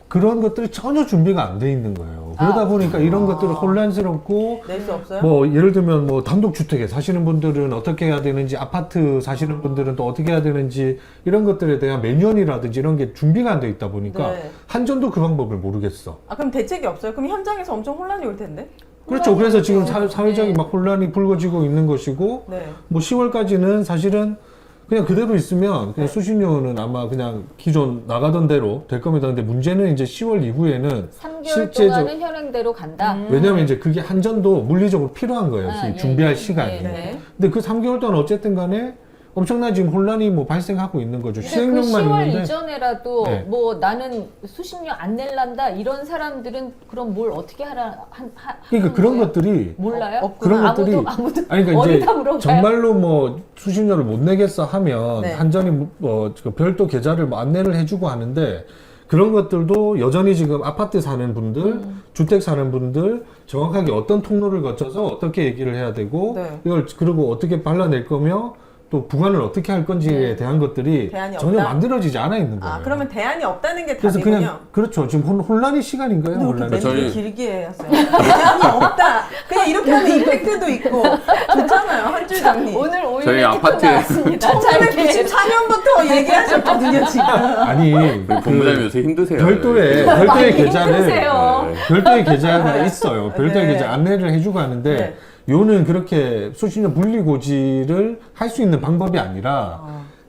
그런 것들이 전혀 준비가 안 돼 있는 거예요. 그러다 보니까 이런 것들이 혼란스럽고 낼 수 없어요? 뭐 예를 들면 뭐 단독주택에 사시는 분들은 어떻게 해야 되는지 아파트 사시는 분들은 또 어떻게 해야 되는지 이런 것들에 대한 매뉴얼이라든지 이런 게 준비가 안 돼 있다 보니까 네. 한전도 그 방법을 모르겠어. 그럼 대책이 없어요? 그럼 현장에서 엄청 혼란이 올 텐데? 그렇죠. 그래서 지금 사회적인 막 혼란이 불거지고 있는 것이고 네. 뭐 10월까지는 사실은 그냥 그대로 있으면 그냥 수신료는 아마 그냥 기존 나가던 대로 될 겁니다. 근데 문제는 이제 10월 이후에는 3개월 동안은 현행대로 간다. 왜냐하면 이제 그게 한전도 물리적으로 필요한 거예요. 준비할 시간이. 네. 근데 그 3개월 동안 어쨌든 간에 엄청난 지금 혼란이 뭐 발생하고 있는 거죠. 근데 그 시행령만 10월 있는데. 이전에라도 네. 뭐 나는 수신료 안 낼란다 이런 사람들은 그럼 뭘 어떻게 하라 그러니까 그런 것들이 몰라요? 그런 것들이 아무도 아니 그러니까 이제 어디다 물어봐요? 정말로 뭐 수신료를 못 내겠어 하면 네. 한전이 뭐 별도 계좌를 뭐 안내를 해주고 하는데 그런 것들도 여전히 지금 아파트 사는 분들, 주택 사는 분들 정확하게 어떤 통로를 거쳐서 어떻게 얘기를 해야 되고 네. 이걸 그리고 어떻게 발라낼 거며 또 부관을 어떻게 할 건지에 대한 것들이 대안이 전혀 없다? 만들어지지 않아 있는 거예요. 그러면 대안이 없다는 게 그래서 답이군요. 그냥 그렇죠. 지금 혼란이 시간인 거예요. 근데 혼란이. 이렇게 멘트를 저희- 길게 했어요. 대안이 없다. 그냥 이렇게 하면 임팩트도 있고 좋잖아요. 한 줄 정리. 오늘 오일 저희 멘트 아파트에- 나왔습니다. 짧게. 1994년부터 얘기하셨거든요, 지금. 아니 본부장님 요새 힘드세요. 별도의 계좌를 힘드세요. 별도의 계좌가 있어요. 별도의 네. 계좌 안내를 해주고 하는데 네. 요는 그렇게 수신료 분리고지를 할 수 있는 방법이 아니라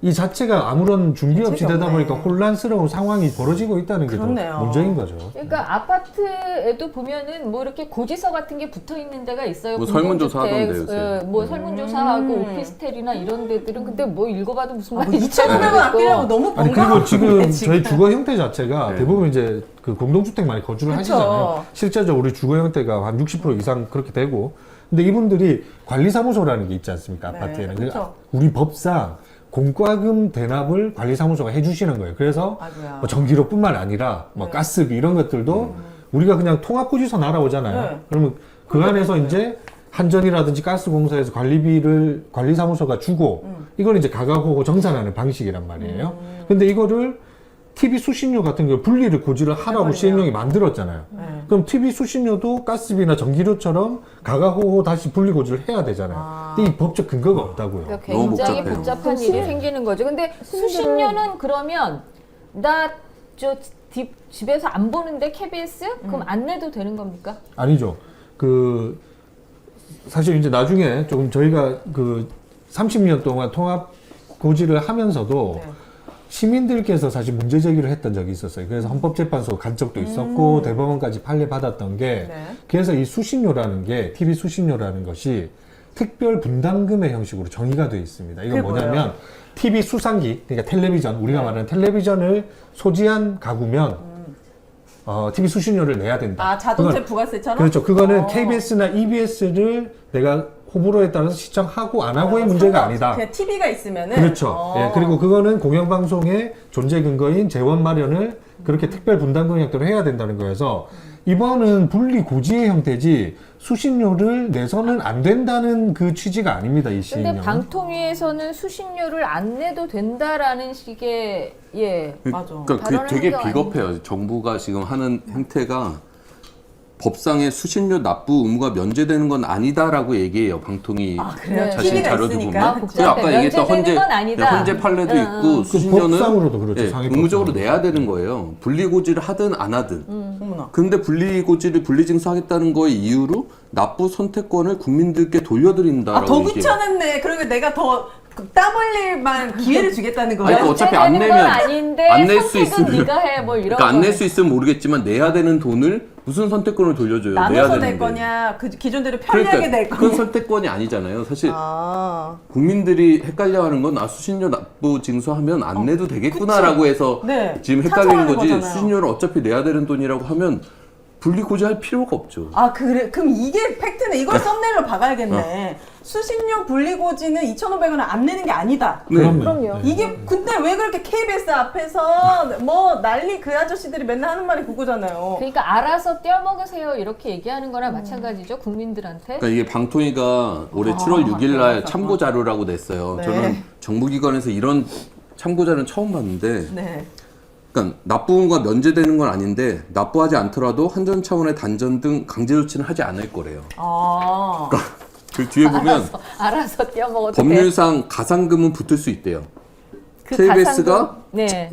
이 자체가 아무런 준비 없이 대책이 되다 없네. 보니까 혼란스러운 상황이 벌어지고 있다는 게 더 그렇네요. 문제인 거죠. 그러니까 아파트에도 보면은 뭐 이렇게 고지서 같은 게 붙어 있는 데가 있어요. 뭐 설문조사 공동주택, 하던데 요새. 뭐 설문조사하고 오피스텔이나 이런 데들은 근데 뭐 읽어봐도 무슨 말인지 2,500원 아끼려고 너무 아니 번거로워. 그리고 지금 저희 주거 형태 자체가 네. 대부분 이제 그 공동주택 많이 거주를 그쵸. 하시잖아요. 실제적으로 우리 주거 형태가 한 60% 이상 그렇게 되고 근데 이분들이 관리사무소라는 게 있지 않습니까? 네, 아파트에는. 그쵸. 그러니까 우리 법상 공과금 대납을 관리사무소가 해주시는 거예요. 그래서 아이고야. 뭐 전기료뿐만 아니라 뭐 네. 가스비 이런 것들도 우리가 그냥 통합고지서 날아오잖아요. 네. 그러면 그 안에서 이제 한전이라든지 가스공사에서 관리비를 관리사무소가 주고 이걸 이제 가가호호 정산하는 방식이란 말이에요. 근데 이거를 TV 수신료 같은 걸 분리를 고지를 하라고 해버리면. 시행령이 만들었잖아요. 네. 그럼 TV 수신료도 가스비나 전기료처럼 가가호호 다시 분리 고지를 해야 되잖아요. 근데 이 법적 근거가 없다고요. 그러니까 너무 굉장히 복잡해요. 복잡한 일이 생기는 거죠. 근데 수신료는 그러면 나 저 집에서 안 보는데 KBS 그럼 안 내도 되는 겁니까? 아니죠. 그 사실 이제 나중에 조금 저희가 그 30년 동안 통합 고지를 하면서도 네. 시민들께서 사실 문제 제기를 했던 적이 있었어요. 그래서 헌법재판소 간 적도 있었고 대법원까지 판례 받았던 게 네. 그래서 이 수신료라는 게 TV 수신료라는 것이 특별 분담금의 형식으로 정의가 되어 있습니다. 이건 그게 뭐냐면 뭐예요? TV 수상기, 그러니까 텔레비전, 우리가 네. 말하는 텔레비전을 소지한 가구면 TV 수신료를 내야 된다. 아, 자동차 그건- 부가세처럼? 그렇죠. 그거는 어. KBS나 EBS를 내가 호불호에 따라서 시청하고 안 하고의 문제가 아니다. 그냥 TV가 있으면은. 그렇죠. 어. 예, 그리고 그거는 공영방송의 존재 근거인 재원 마련을 그렇게 특별 분담금 형태로 해야 된다는 거여서 이번은 분리 고지의 형태지 수신료를 내서는 안 된다는 그 취지가 아닙니다. 이 근데 시행령은. 방통위에서는 수신료를 안 내도 된다라는 식의 맞아. 그러니까 그게 발언을 되게 한게 비겁해요. 정부가 지금 하는 행태가 법상에 수신료 납부 의무가 면제되는 건 아니다라고 얘기해요. 방통위 아, 그래요? 네. 자신 TV가 자료도 있으니까. 보면. 그쵸? 그 아까 얘기했던 면제되는 건 아니다. 헌재 판례도 응, 있고 그 수신료는 법상으로도 그렇죠. 예, 상위 의무적으로 법상으로. 내야 되는 거예요. 분리고지를 하든 안 하든. 어머나. 근데 분리고지를 분리징수하겠다는 거의 이유로 납부 선택권을 국민들께 돌려드린다라고 아, 더 얘기해요. 귀찮았네. 그러니까 내가 더 땀 흘릴 만 기회를 주겠다는 거야. 아니, 어차피 안 면제되는 내면 건 아닌데 안 낼 수 선택은 있으면 네가 해 뭐 이런 그러니까 안 낼 거는. 수 있으면 모르겠지만 내야 되는 돈을 무슨 선택권을 돌려줘요. 내야 나눠서 낼 되는데. 거냐, 그 기존대로 편리하게 그러니까 낼 그건 거냐. 선택권이 아니잖아요. 사실 아, 국민들이 헷갈려하는 건 수신료 납부 징수하면 안 내도 되겠구나라고 해서 네. 지금 헷갈리는 찬성하는 거지. 거잖아요. 수신료를 어차피 내야 되는 돈이라고 하면 분리고지할 필요가 없죠. 아, 그래. 그럼 이게 팩트네. 이걸 썸네일로 박아야겠네. 수신료 분리고지는 2,500원을 안 내는 게 아니다. 그럼요. 그럼요. 네. 이게 근데 왜 그렇게 KBS 앞에서 뭐 난리 그 아저씨들이 맨날 하는 말이 그거잖아요. 그러니까 알아서 떼어먹으세요 이렇게 얘기하는 거나 마찬가지죠 국민들한테. 그러니까 이게 방통위가 올해 7월 6일 날 참고 자료라고 냈어요. 네. 저는 정부기관에서 이런 참고 자료는 처음 봤는데 네. 그러니까 납부금과 면제되는 건 아닌데 납부하지 않더라도 한전 차원의 단전 등 강제 조치는 하지 않을 거래요. 아. 그 뒤에 보면 알아서 떼어먹어도 돼. 법률상 가상금은 붙을 수 있대요. 그 KBS가 가상금? 네.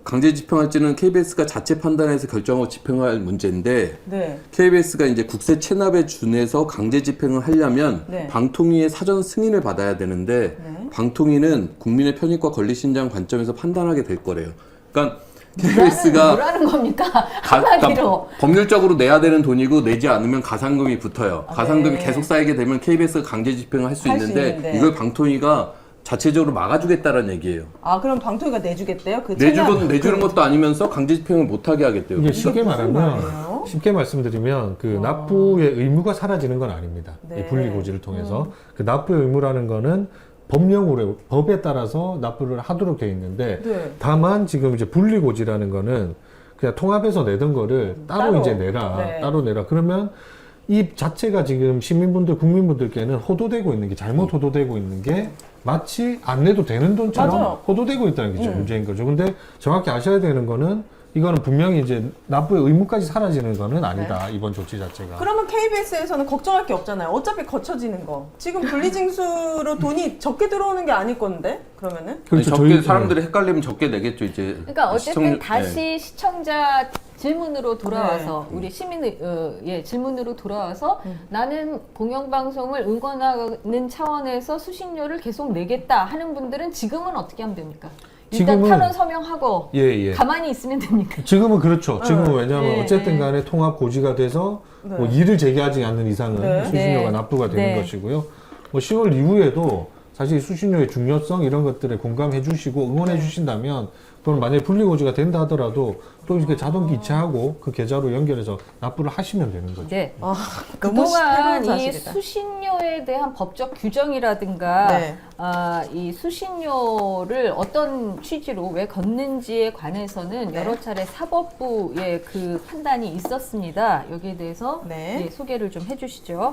강제 집행할지는 KBS가 자체 판단해서 결정하고 집행할 문제인데 네. KBS가 이제 국세 체납에 준해서 강제 집행을 하려면 네. 방통위의 사전 승인을 받아야 되는데 네. 방통위는 국민의 편익과 권리신장 관점에서 판단하게 될 거래요. 그러니까 KBS가 뭐라는 겁니까? 한마디로. 법률적으로 내야 되는 돈이고 내지 않으면 가상금이 붙어요. 아, 가상금이 네. 계속 쌓이게 되면 KBS가 강제 집행을 할 수 할수 있는데 있는데. 이걸 방통위가 자체적으로 막아주겠다는 얘기예요. 아, 그럼 방통위가 내주겠대요? 그 체납- 내주는 것도 아니면서 강제 집행을 못하게 하겠대요. 이게 쉽게 무슨 말하면 말이에요? 쉽게 말씀드리면 그 납부의 의무가 사라지는 건 아닙니다. 네. 이 분리고지를 통해서 그 납부의 의무라는 거는 법령으로 법에 따라서 납부를 하도록 돼 있는데 네. 다만 지금 이제 분리고지라는 거는 그냥 통합해서 내던 거를 따로 따로. 이제 내라 네. 따로 내라 그러면 이 자체가 지금 시민분들 국민분들께는 호도되고 있는 게 잘못 호도되고 있는 게 마치 안 내도 되는 돈처럼 맞아요. 호도되고 있다는 게 문제인 거죠. 근데 정확히 아셔야 되는 거는 이거는 분명히 이제 납부의 의무까지 사라지는 거는 아니다. 이번 조치 자체가. 그러면 KBS에서는 걱정할 게 없잖아요. 어차피 거쳐지는 거. 지금 분리징수로 돈이 적게 들어오는 게 아닐 건데? 그러면은? 그렇죠. 적게 저희- 사람들이 헷갈리면 적게 내겠죠 이제. 그러니까 어쨌든 시청률- 다시 네. 시청자 질문으로 돌아와서 우리 시민의 질문으로 돌아와서 나는 공영방송을 응원하는 차원에서 수신료를 계속 내겠다 하는 분들은 지금은 어떻게 하면 됩니까? 일단 지금은- 탄원 서명하고 예, 예. 가만히 있으면 됩니까? 지금은 그렇죠. 지금은 왜냐하면 네, 어쨌든 네. 간에 통합 고지가 돼서 네. 뭐 이의를 제기하지 않는 이상은 네. 수신료가 네. 납부가 되는 네. 것이고요. 뭐 10월 이후에도 사실 수신료의 중요성 이런 것들에 공감해 주시고 응원해 주신다면 또는 만약에 분리고지가 된다 하더라도 또 이렇게 자동 기체하고 그 계좌로 연결해서 납부를 하시면 되는 거죠. 네. 너무 그동안 새로운 이 사실이다. 수신료에 대한 법적 규정이라든가 네. 이 수신료를 어떤 취지로 왜 걷는지에 관해서는 네. 여러 차례 사법부의 그 판단이 있었습니다. 여기에 대해서 네. 예, 소개를 좀 해주시죠.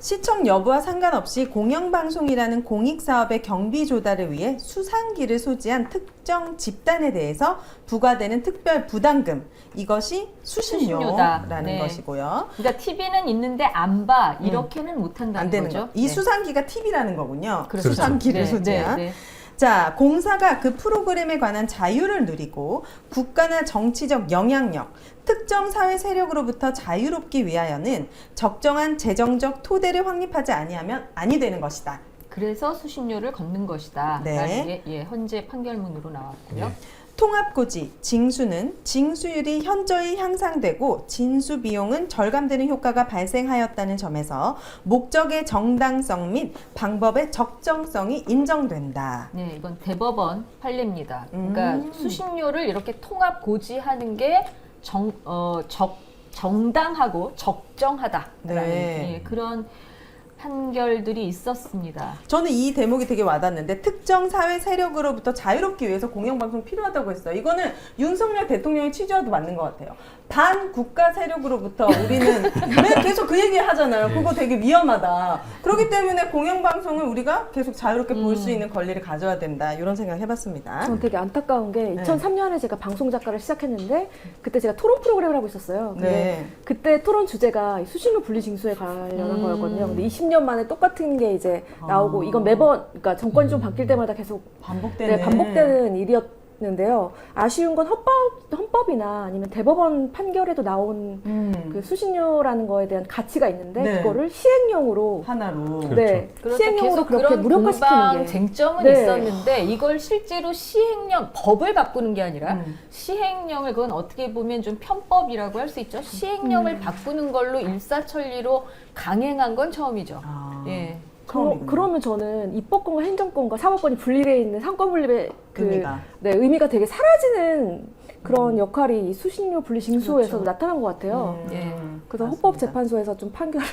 시청 여부와 상관없이 공영방송이라는 공익사업의 경비 조달을 위해 수상기를 소지한 특정 집단에 대해서 부과되는 특별 부담금, 이것이 수신료다. 수신료라는 네. 것이고요. 그러니까 TV는 있는데 안 봐. 이렇게는 못 한다는 안 되는 거죠. 거. 이 수상기가 TV라는 거군요. 그렇죠. 수상기를 네, 소지한. 네, 네. 자, 공사가 그 프로그램에 관한 자유를 누리고 국가나 정치적 영향력, 특정 사회 세력으로부터 자유롭기 위하여는 적정한 재정적 토대를 확립하지 아니하면 아니 되는 것이다. 그래서 수신료를 걷는 것이다. 네. 라는 게 예, 헌재 판결문으로 나왔고요. 네. 통합고지, 징수는 징수율이 현저히 향상되고 진수 비용은 절감되는 효과가 발생하였다는 점에서 목적의 정당성 및 방법의 적정성이 인정된다. 네, 이건 대법원 판례입니다. 그러니까 수신료를 이렇게 통합 고지하는 게 정당하고 적정하다라는 네. 예, 그런 판결들이 있었습니다. 저는 이 대목이 되게 와닿는데 특정 사회 세력으로부터 자유롭기 위해서 공영방송 필요하다고 했어요. 이거는 윤석열 대통령의 취지와도 맞는 것 같아요. 반국가 세력으로부터 우리는 왜 계속 그 얘기 하잖아요. 그거 되게 위험하다. 그렇기 때문에 공영방송을 우리가 계속 자유롭게 볼 수 있는 권리를 가져야 된다. 이런 생각 해봤습니다. 저는 되게 안타까운 게 네. 2003년에 제가 방송 작가를 시작했는데 그때 제가 토론 프로그램을 하고 있었어요. 근데 네. 그때 토론 주제가 이 수신료 분리징수에 관련한 거였거든요. 근데 20년 만에 똑같은 게 이제 나오고 이건 매번 그러니까 정권이 좀 바뀔 때마다 계속 반복되는. 반복되는 일이었는데요. 아쉬운 건 헌법이나 아니면 대법원 판결에도 나온 그 수신료라는 거에 대한 가치가 있는데 네. 그거를 시행령으로 하나로. 네, 그렇죠. 시행령으로 계속 그렇게 그런 무력화시키는 공방 게 쟁점은 네. 있었는데 이걸 실제로 시행령 법을 바꾸는 게 아니라 음. 시행령을 그건 어떻게 보면 좀 편법이라고 할 수 있죠. 시행령을 바꾸는 걸로 일사천리로 강행한 건 처음이죠. 아. 예. 처음이군요. 그러면 저는 입법권과 행정권과 사법권이 분리되어 있는 상권 분립의 의미가 되게 사라지는 그런 역할이 이 수신료 분리 징수에서 그렇죠. 나타난 것 같아요. 예. 그래서 맞습니다. 헌법재판소에서 좀 판결을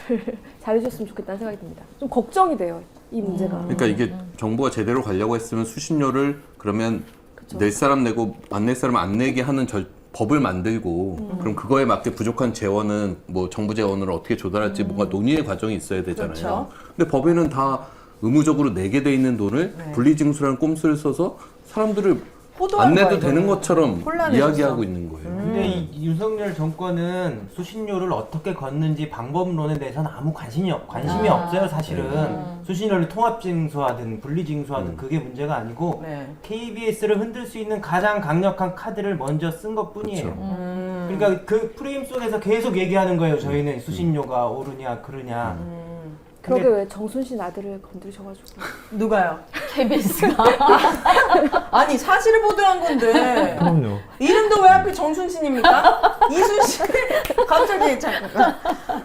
잘해줬으면 좋겠다는 생각이 듭니다. 좀 걱정이 돼요, 이 문제가. 그러니까 이게 정부가 제대로 가려고 했으면 수신료를 그러면 낼 사람 내고 안 낼 사람 안 내게 하는 법을 만들고 그럼 그거에 맞게 부족한 재원은 뭐 정부 재원을 어떻게 조달할지 뭔가 논의의 과정이 있어야 되잖아요. 그렇죠. 근데 법에는 다 의무적으로 내게 돼 있는 돈을 네. 분리징수라는 꼼수를 써서 사람들을 호도한 안 내도 거야, 되는 이거는. 것처럼 혼란해졌어. 이야기하고 있는 거예요. 근데 이 윤석열 정권은 수신료를 어떻게 걷는지 방법론에 대해서는 아무 관심이 없어요, 사실은. 수신료를 통합징수하든 분리징수하든 그게 문제가 아니고 네. KBS를 흔들 수 있는 가장 강력한 카드를 먼저 쓴 것뿐이에요. 그렇죠. 그러니까 그 프레임 속에서 계속 얘기하는 거예요. 저희는 수신료가 오르냐 그러냐. 그러게 근데 왜 정순신 아들을 건드리셔가지고. 누가요? KBS가 아니 사실을 보도한 건데 그럼요. 이름도 왜 하필 정순신입니까? 이순신 갑자기 잠깐.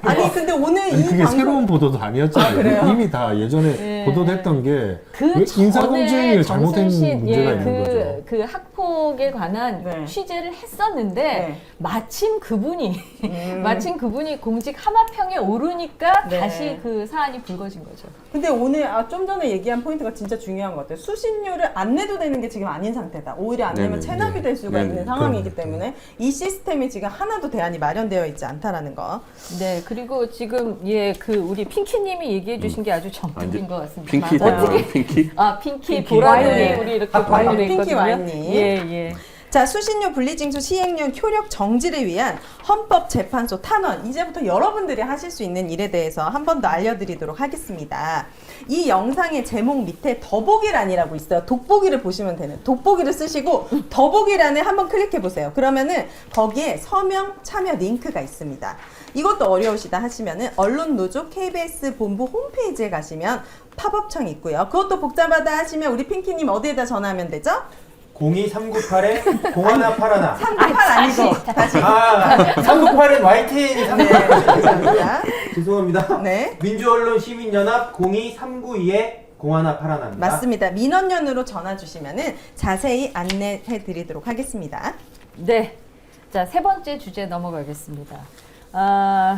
아니 근데 오늘 아니, 이 그게 방송 새로운 보도도 아니었잖아요. 그래요? 이미 다 예전에 네. 보도됐던 게 그 왜 인사검증을 전에 잘못한 정순신, 문제가 예, 있는 거죠. 그 학폭에 관한 네. 취재를 했었는데 네. 마침 그분이 공직 하마평에 오르니까 네. 다시 그 사안이 불거진 거죠. 근데 오늘 좀 전에 얘기한 포인트가 진짜 중요한 것 같아요. 수신료를 안 내도 되는 게 지금 아닌 상태다. 오히려 안 내면 네네. 체납이 될 수가 네네. 있는 상황이기 때문에 이 시스템이 지금 하나도 대안이 마련되어 있지 않다라는 거. 네, 그리고 지금 그 우리 핑키님이 얘기해주신 게 아주 정답인 것 같습니다. 핑키 맞아요. 대표님 핑키. 핑키 보라돌이 네. 우리 이렇게 와인, 보내드려 핑키 있거든요. 와인님. 예. 자, 수신료 분리징수 시행령 효력 정지를 위한 헌법재판소 탄원, 이제부터 여러분들이 하실 수 있는 일에 대해서 한 번 더 알려드리도록 하겠습니다. 이 영상의 제목 밑에 더보기란이라고 있어요. 돋보기를 보시면 되는, 돋보기를 쓰시고 더보기란에 한번 클릭해 보세요. 그러면은 거기에 서명 참여 링크가 있습니다. 이것도 어려우시다 하시면은 언론노조 KBS 본부 홈페이지에 가시면 팝업창이 있고요. 그것도 복잡하다 하시면 우리 핑키님 어디에다 전화하면 되죠? 02398에 0181. 398 아니고 다시. 398은 YTN이 네, 398. 감사합니다. 죄송합니다. 네. 민주언론 시민연합 02392에 공하나 파라나입니다. 맞습니다. 민원연으로 전화 주시면은 자세히 안내해 드리도록 하겠습니다. 네. 자, 세 번째 주제 넘어가겠습니다.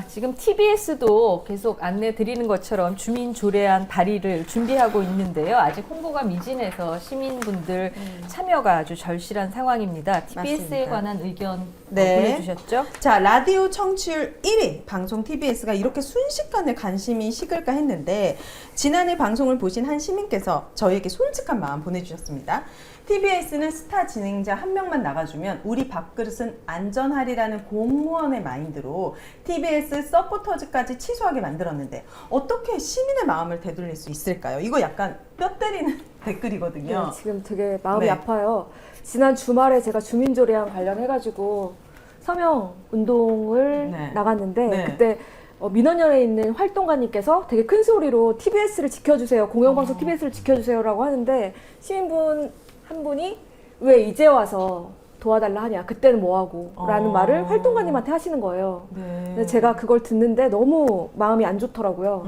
지금 TBS도 계속 안내 드리는 것처럼 주민조례안 발의를 준비하고 있는데요. 아직 홍보가 미진해서 시민분들 참여가 아주 절실한 상황입니다. TBS에 맞습니다. 관한 의견 네. 보내주셨죠? 자, 라디오 청취율 1위 방송 TBS가 이렇게 순식간에 관심이 식을까 했는데 지난해 방송을 보신 한 시민께서 저희에게 솔직한 마음 보내주셨습니다. TBS는 스타 진행자 한 명만 나가주면 우리 밥그릇은 안전하리라는 공무원의 마인드로 TBS 서포터즈까지 취소하게 만들었는데 어떻게 시민의 마음을 되돌릴 수 있을까요? 이거 약간 뼈 때리는 댓글이거든요. 네, 지금 되게 마음이 네. 아파요. 지난 주말에 제가 주민조례안 관련해가지고 서명 운동을 네. 나갔는데 네. 그때 민원연에 있는 활동가님께서 되게 큰 소리로 TBS를 지켜주세요. 공영방송 TBS를 지켜주세요라고 하는데 시민분 한 분이 왜 이제 와서 도와달라 하냐. 그때는 뭐하고 라는 말을 활동가님한테 하시는 거예요. 네. 근데 제가 그걸 듣는데 너무 마음이 안 좋더라고요.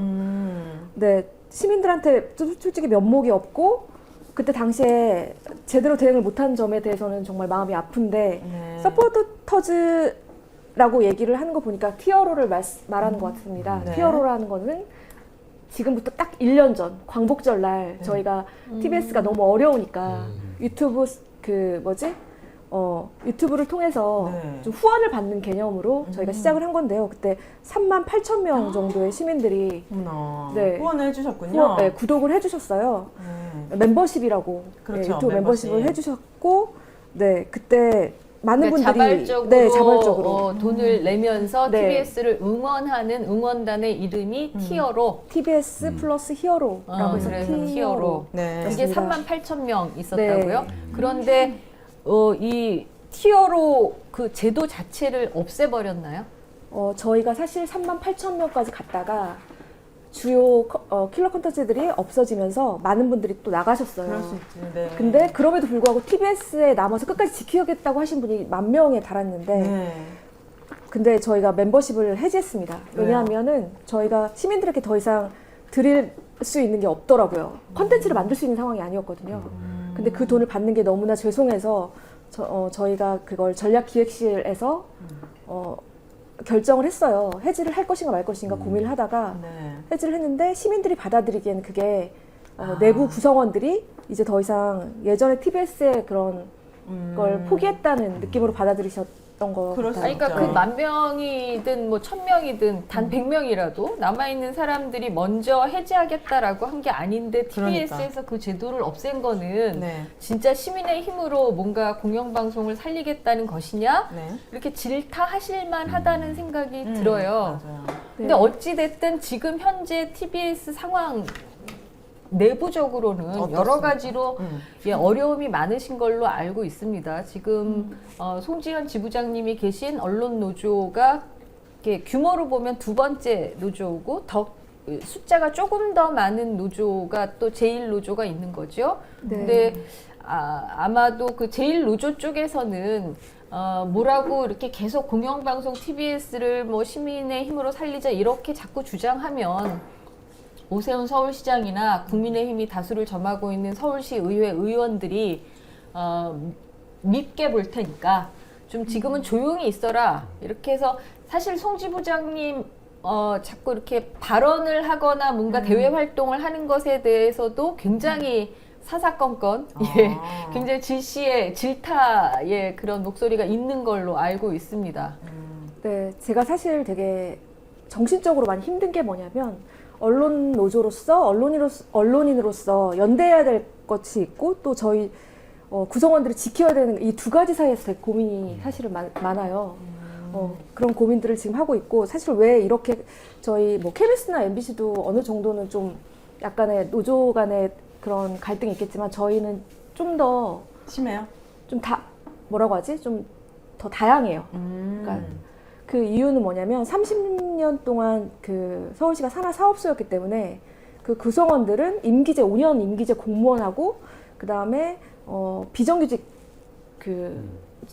네, 시민들한테 좀 솔직히 면목이 없고 그때 당시에 제대로 대응을 못한 점에 대해서는 정말 마음이 아픈데 네. 서포터즈라고 얘기를 하는 거 보니까 티어로를 말하는 것 같습니다. 네. 티어로라는 거는 지금부터 딱 1년 전 광복절 날 네. 저희가 TBS가 너무 어려우니까 유튜브 유튜브를 통해서 네. 좀 후원을 받는 개념으로 저희가 시작을 한 건데요. 그때 38,000명 정도의 시민들이 어머나. 네. 후원을 해주셨군요. 네, 구독을 해주셨어요. 네. 멤버십이라고 그렇죠, 네, 유튜브 멤버십을 멤버십. 해주셨고, 네 그때 많은 그러니까 분들이 자발적으로 돈을 내면서 네. TBS를 응원하는 응원단의 이름이 티어로. TBS 플러스 히어로라고 해서 그래서 티어로. 히어로. 네. 이게 맞습니다. 38,000명 있었다고요? 네. 그런데 이 티어로 그 제도 자체를 없애버렸나요? 저희가 사실 38,000명까지 갔다가 주요 킬러 컨텐츠들이 없어지면서 많은 분들이 또 나가셨어요. 그럴 수 있지. 네. 근데 그럼에도 불구하고 TBS에 남아서 끝까지 지키겠다고 하신 분이 10,000명에 달았는데 네. 근데 저희가 멤버십을 해지했습니다. 왜냐하면은 저희가 시민들에게 더 이상 드릴 수 있는 게 없더라고요. 컨텐츠를 만들 수 있는 상황이 아니었거든요. 근데 그 돈을 받는 게 너무나 죄송해서 저희가 그걸 전략기획실에서 결정을 했어요. 해지를 할 것인가 말 것인가 고민을 하다가 네. 해지를 했는데 시민들이 받아들이기에는 그게 내부 구성원들이 이제 더 이상 예전에 TBS의 그런 걸 포기했다는 느낌으로 받아들이셨던 것 그럴 수 같아요. 그러니까 그렇죠. 그 10,000명이든 뭐 1,000명이든 단 100명이라도 남아있는 사람들이 먼저 해지하겠다라고 한 게 아닌데 TBS에서 그 제도를 없앤 거는 네. 진짜 시민의 힘으로 뭔가 공영방송을 살리겠다는 것이냐? 네. 이렇게 질타하실만 하다는 생각이 들어요. 맞아요. 근데 어찌됐든 지금 현재 TBS 상황 내부적으로는 어떻습니까? 여러 가지로 어려움이 많으신 걸로 알고 있습니다. 지금 송지현 지부장님이 계신 언론노조가 이렇게 규모로 보면 두 번째 노조고 더 숫자가 조금 더 많은 노조가 또 제1노조가 있는 거죠. 네. 근데 아마도 그 제1노조 쪽에서는 뭐라고 이렇게 계속 공영방송 TBS를 뭐 시민의 힘으로 살리자 이렇게 자꾸 주장하면 오세훈 서울시장이나 국민의힘이 다수를 점하고 있는 서울시 의회 의원들이 밉게 볼 테니까 좀 지금은 조용히 있어라 이렇게 해서 사실 송 지부장님 자꾸 이렇게 발언을 하거나 뭔가 대외 활동을 하는 것에 대해서도 굉장히 사사건건 굉장히 질타의 그런 목소리가 있는 걸로 알고 있습니다. 네, 제가 사실 되게 정신적으로 많이 힘든 게 뭐냐면 언론 노조로서 언론인으로서 연대해야 될 것이 있고 또 저희 구성원들이 지켜야 되는 이 두 가지 사이에서 되게 고민이 사실은 많아요. 그런 고민들을 지금 하고 있고 사실 왜 이렇게 저희 뭐 KBS나 MBC도 어느 정도는 좀 약간의 노조 간의 그런 갈등이 있겠지만 저희는 좀 더 심해요? 좀 뭐라고 하지? 좀 더 다양해요. 그러니까 그 이유는 뭐냐면 30년 동안 그 서울시가 산하 사업소였기 때문에 그 구성원들은 5년 임기제 공무원하고 그 다음에 비정규직 그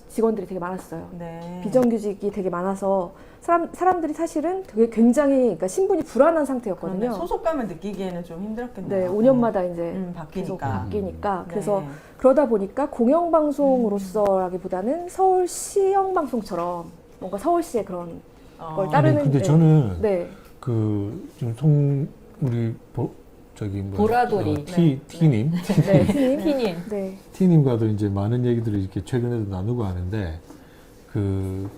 직원들이 되게 많았어요. 네. 비정규직이 되게 많아서 사람들이 사실은 되게 굉장히 그러니까 신분이 불안한 상태였거든요. 그러네. 소속감을 느끼기에는 좀 힘들었겠네요. 네, 5년마다 이제 계속 바뀌니까. 바뀌니까. 네. 그래서 그러다 보니까 공영방송으로서라기보다는 서울시영방송처럼 뭔가 서울시의 그런 걸 따르는. 근데 저는 네. 그 지금 우리 저기 뭐 보라돌이. T님 네, 팀. 피님. 네. T님과도 이제 많은 얘기들을 이렇게 최근에도 나누고 하는데 그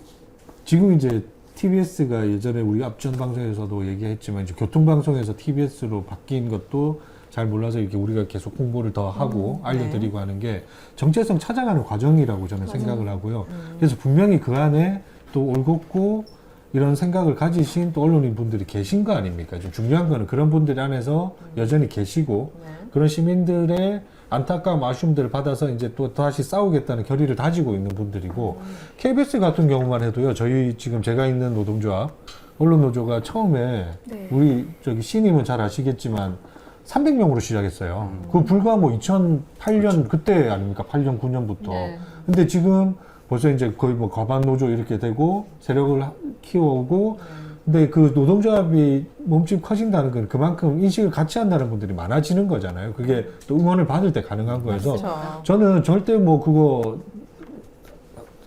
지금 이제 TBS가 예전에 우리 앞전 방송에서도 얘기했지만 이제 교통방송에서 TBS로 바뀐 것도 잘 몰라서 이렇게 우리가 계속 홍보를 더 하고 알려드리고 하는 게 정체성 찾아가는 과정이라고 저는 생각을 하고요. 그래서 분명히 그 안에 또 올곧고 이런 생각을 가지신 또 언론인 분들이 계신 거 아닙니까? 좀 중요한 거는 그런 분들 안에서 여전히 계시고 그런 시민들의 안타까움, 아쉬움들을 받아서 이제 또 다시 싸우겠다는 결의를 다지고 있는 분들이고 KBS 같은 경우만 해도요. 저희 지금 제가 있는 노동조합 언론노조가 처음에 네. 우리 저기 신임은 잘 아시겠지만 300명으로 시작했어요. 그 불과 뭐 2008년 그때 아닙니까? 8년, 9년부터. 네. 근데 지금 벌써 이제 거의 뭐 과반 노조 이렇게 되고 세력을 키워오고 근데 그 노동조합이 몸집 커진다는 건 그만큼 인식을 같이 한다는 분들이 많아지는 거잖아요. 그게 또 응원을 받을 때 가능한 거여서 그렇죠. 저는 절대 뭐 그거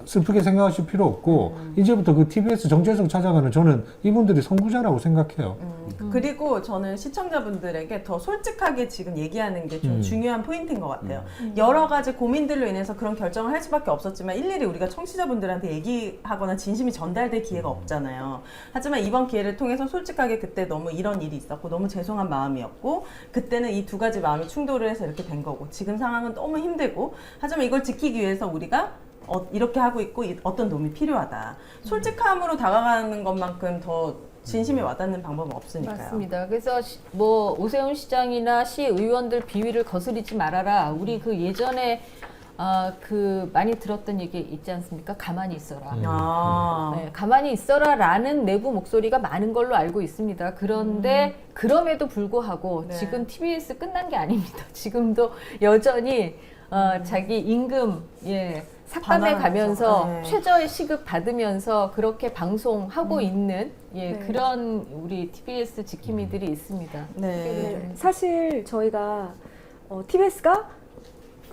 슬프게 생각하실 필요 없고 이제부터 그 TBS 정체성 찾아가는 저는 이분들이 선구자라고 생각해요. 그리고 저는 시청자분들에게 더 솔직하게 지금 얘기하는 게 좀 중요한 포인트인 것 같아요. 여러 가지 고민들로 인해서 그런 결정을 할 수밖에 없었지만 일일이 우리가 청취자분들한테 얘기하거나 진심이 전달될 기회가 없잖아요. 하지만 이번 기회를 통해서 솔직하게 그때 너무 이런 일이 있었고 너무 죄송한 마음이었고 그때는 이 두 가지 마음이 충돌을 해서 이렇게 된 거고 지금 상황은 너무 힘들고 하지만 이걸 지키기 위해서 우리가 이렇게 하고 있고 어떤 도움이 필요하다. 솔직함으로 다가가는 것만큼 더 진심이 와닿는 방법은 없으니까요. 맞습니다. 그래서 뭐 오세훈 시장이나 시의원들 비위를 거스르지 말아라. 우리 그 예전에 그 많이 들었던 얘기 있지 않습니까? 가만히 있어라. 네, 가만히 있어라라는 내부 목소리가 많은 걸로 알고 있습니다. 그런데 그럼에도 불구하고 네. 지금 TBS 끝난 게 아닙니다. 지금도 여전히 자기 임금 삭감해 가면서 네. 최저의 시급 받으면서 그렇게 방송하고 있는 네. 그런 우리 TBS 지킴이들이 있습니다. 네. 네. 사실 저희가 TBS가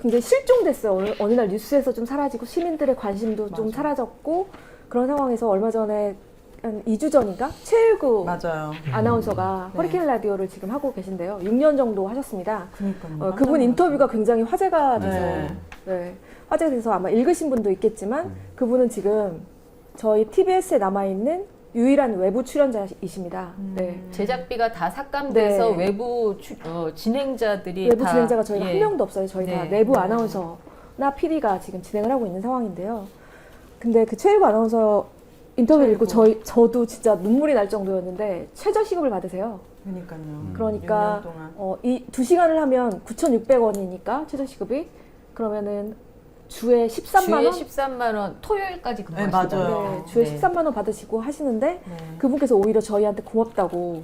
굉장히 실종됐어요. 어느 날 뉴스에서 좀 사라지고 시민들의 관심도 좀 사라졌고 그런 상황에서 얼마 전에 한 2주 전인가 최일구 맞아요. 아나운서가 네. 허리케인 라디오를 지금 하고 계신데요. 6년 정도 하셨습니다. 그러니까요. 그분 인터뷰가 굉장히 화제가 돼서 네. 네. 화제가 돼서 아마 읽으신 분도 있겠지만 그분은 지금 저희 TBS에 남아있는 유일한 외부 출연자이십니다. 네. 제작비가 다 삭감돼서 네. 외부 진행자들이 외부 다, 진행자가 저희가 예. 한 명도 없어요. 저희 다 네. 내부 아나운서나 PD가 지금 진행을 하고 있는 상황인데요. 근데 그 최일구 아나운서 인터뷰를 읽고 저도 진짜 눈물이 날 정도였는데 최저시급을 받으세요. 그러니까요. 그러니까 6년 동안. 이 2시간을 하면 9,600원이니까 최저시급이 그러면은 주에 13만 원? 주에 13만 원 토요일까지 네, 근무하시더라고요. 맞아요. 네, 주에 네. 13만 원 받으시고 하시는데 네. 그분께서 오히려 저희한테 고맙다고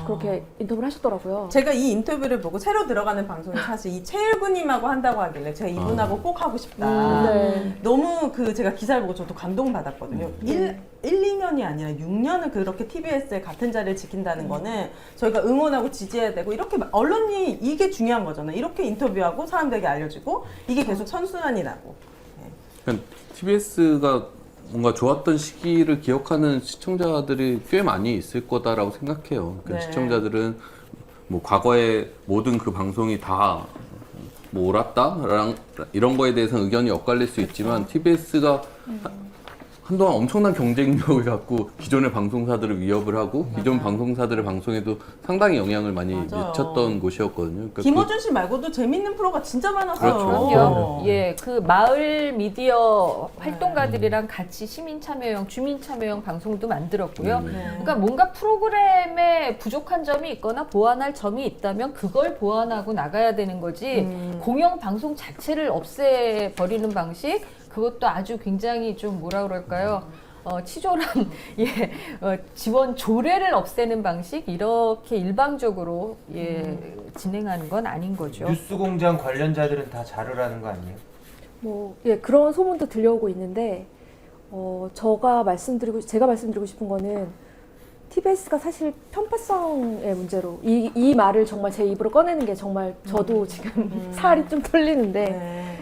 그렇게 인터뷰를 하셨더라고요. 제가 이 인터뷰를 보고 새로 들어가는 방송에 사실 이 최일구님하고 한다고 하길래 제가 이분하고 꼭 하고 싶다. 네. 너무 제가 기사를 보고 저도 감동받았거든요. 1, 2년이 아니라 6년을 그렇게 TBS에 같은 자리를 지킨다는 거는 저희가 응원하고 지지해야 되고 이렇게 언론이 이게 중요한 거잖아요. 이렇게 인터뷰하고 사람들에게 알려주고 이게 계속 선순환이 나고. TBS가 뭔가 좋았던 시기를 기억하는 시청자들이 꽤 많이 있을 거다라고 생각해요. 그 네. 시청자들은 뭐 과거에 모든 그 방송이 다 뭐 옳았다? 이런 거에 대해서 의견이 엇갈릴 수 있지만 TBS가 한동안 엄청난 경쟁력을 갖고 기존의 방송사들을 위협을 하고 기존 방송사들의 방송에도 상당히 영향을 많이 맞아요. 미쳤던 곳이었거든요. 그러니까 김어준 씨 말고도 재밌는 프로가 진짜 많았어요. 그렇죠. 그럼요. 예, 그 마을 미디어 활동가들이랑 같이 시민 참여형, 주민 참여형 방송도 만들었고요. 그러니까 뭔가 프로그램에 부족한 점이 있거나 보완할 점이 있다면 그걸 보완하고 나가야 되는 거지. 공영 방송 자체를 없애버리는 방식, 그것도 아주 굉장히 좀 뭐라 그럴까요? 치졸한 지원 조례를 없애는 방식 이렇게 일방적으로 진행하는 건 아닌 거죠. 뉴스공장 관련자들은 다 자르라는 거 아니에요? 그런 소문도 들려오고 있는데, 제가 말씀드리고 싶은 거는 TBS가 사실 편파성의 문제로 이 말을 정말 제 입으로 꺼내는 게 정말 저도 지금 살이 좀 털리는데, 네.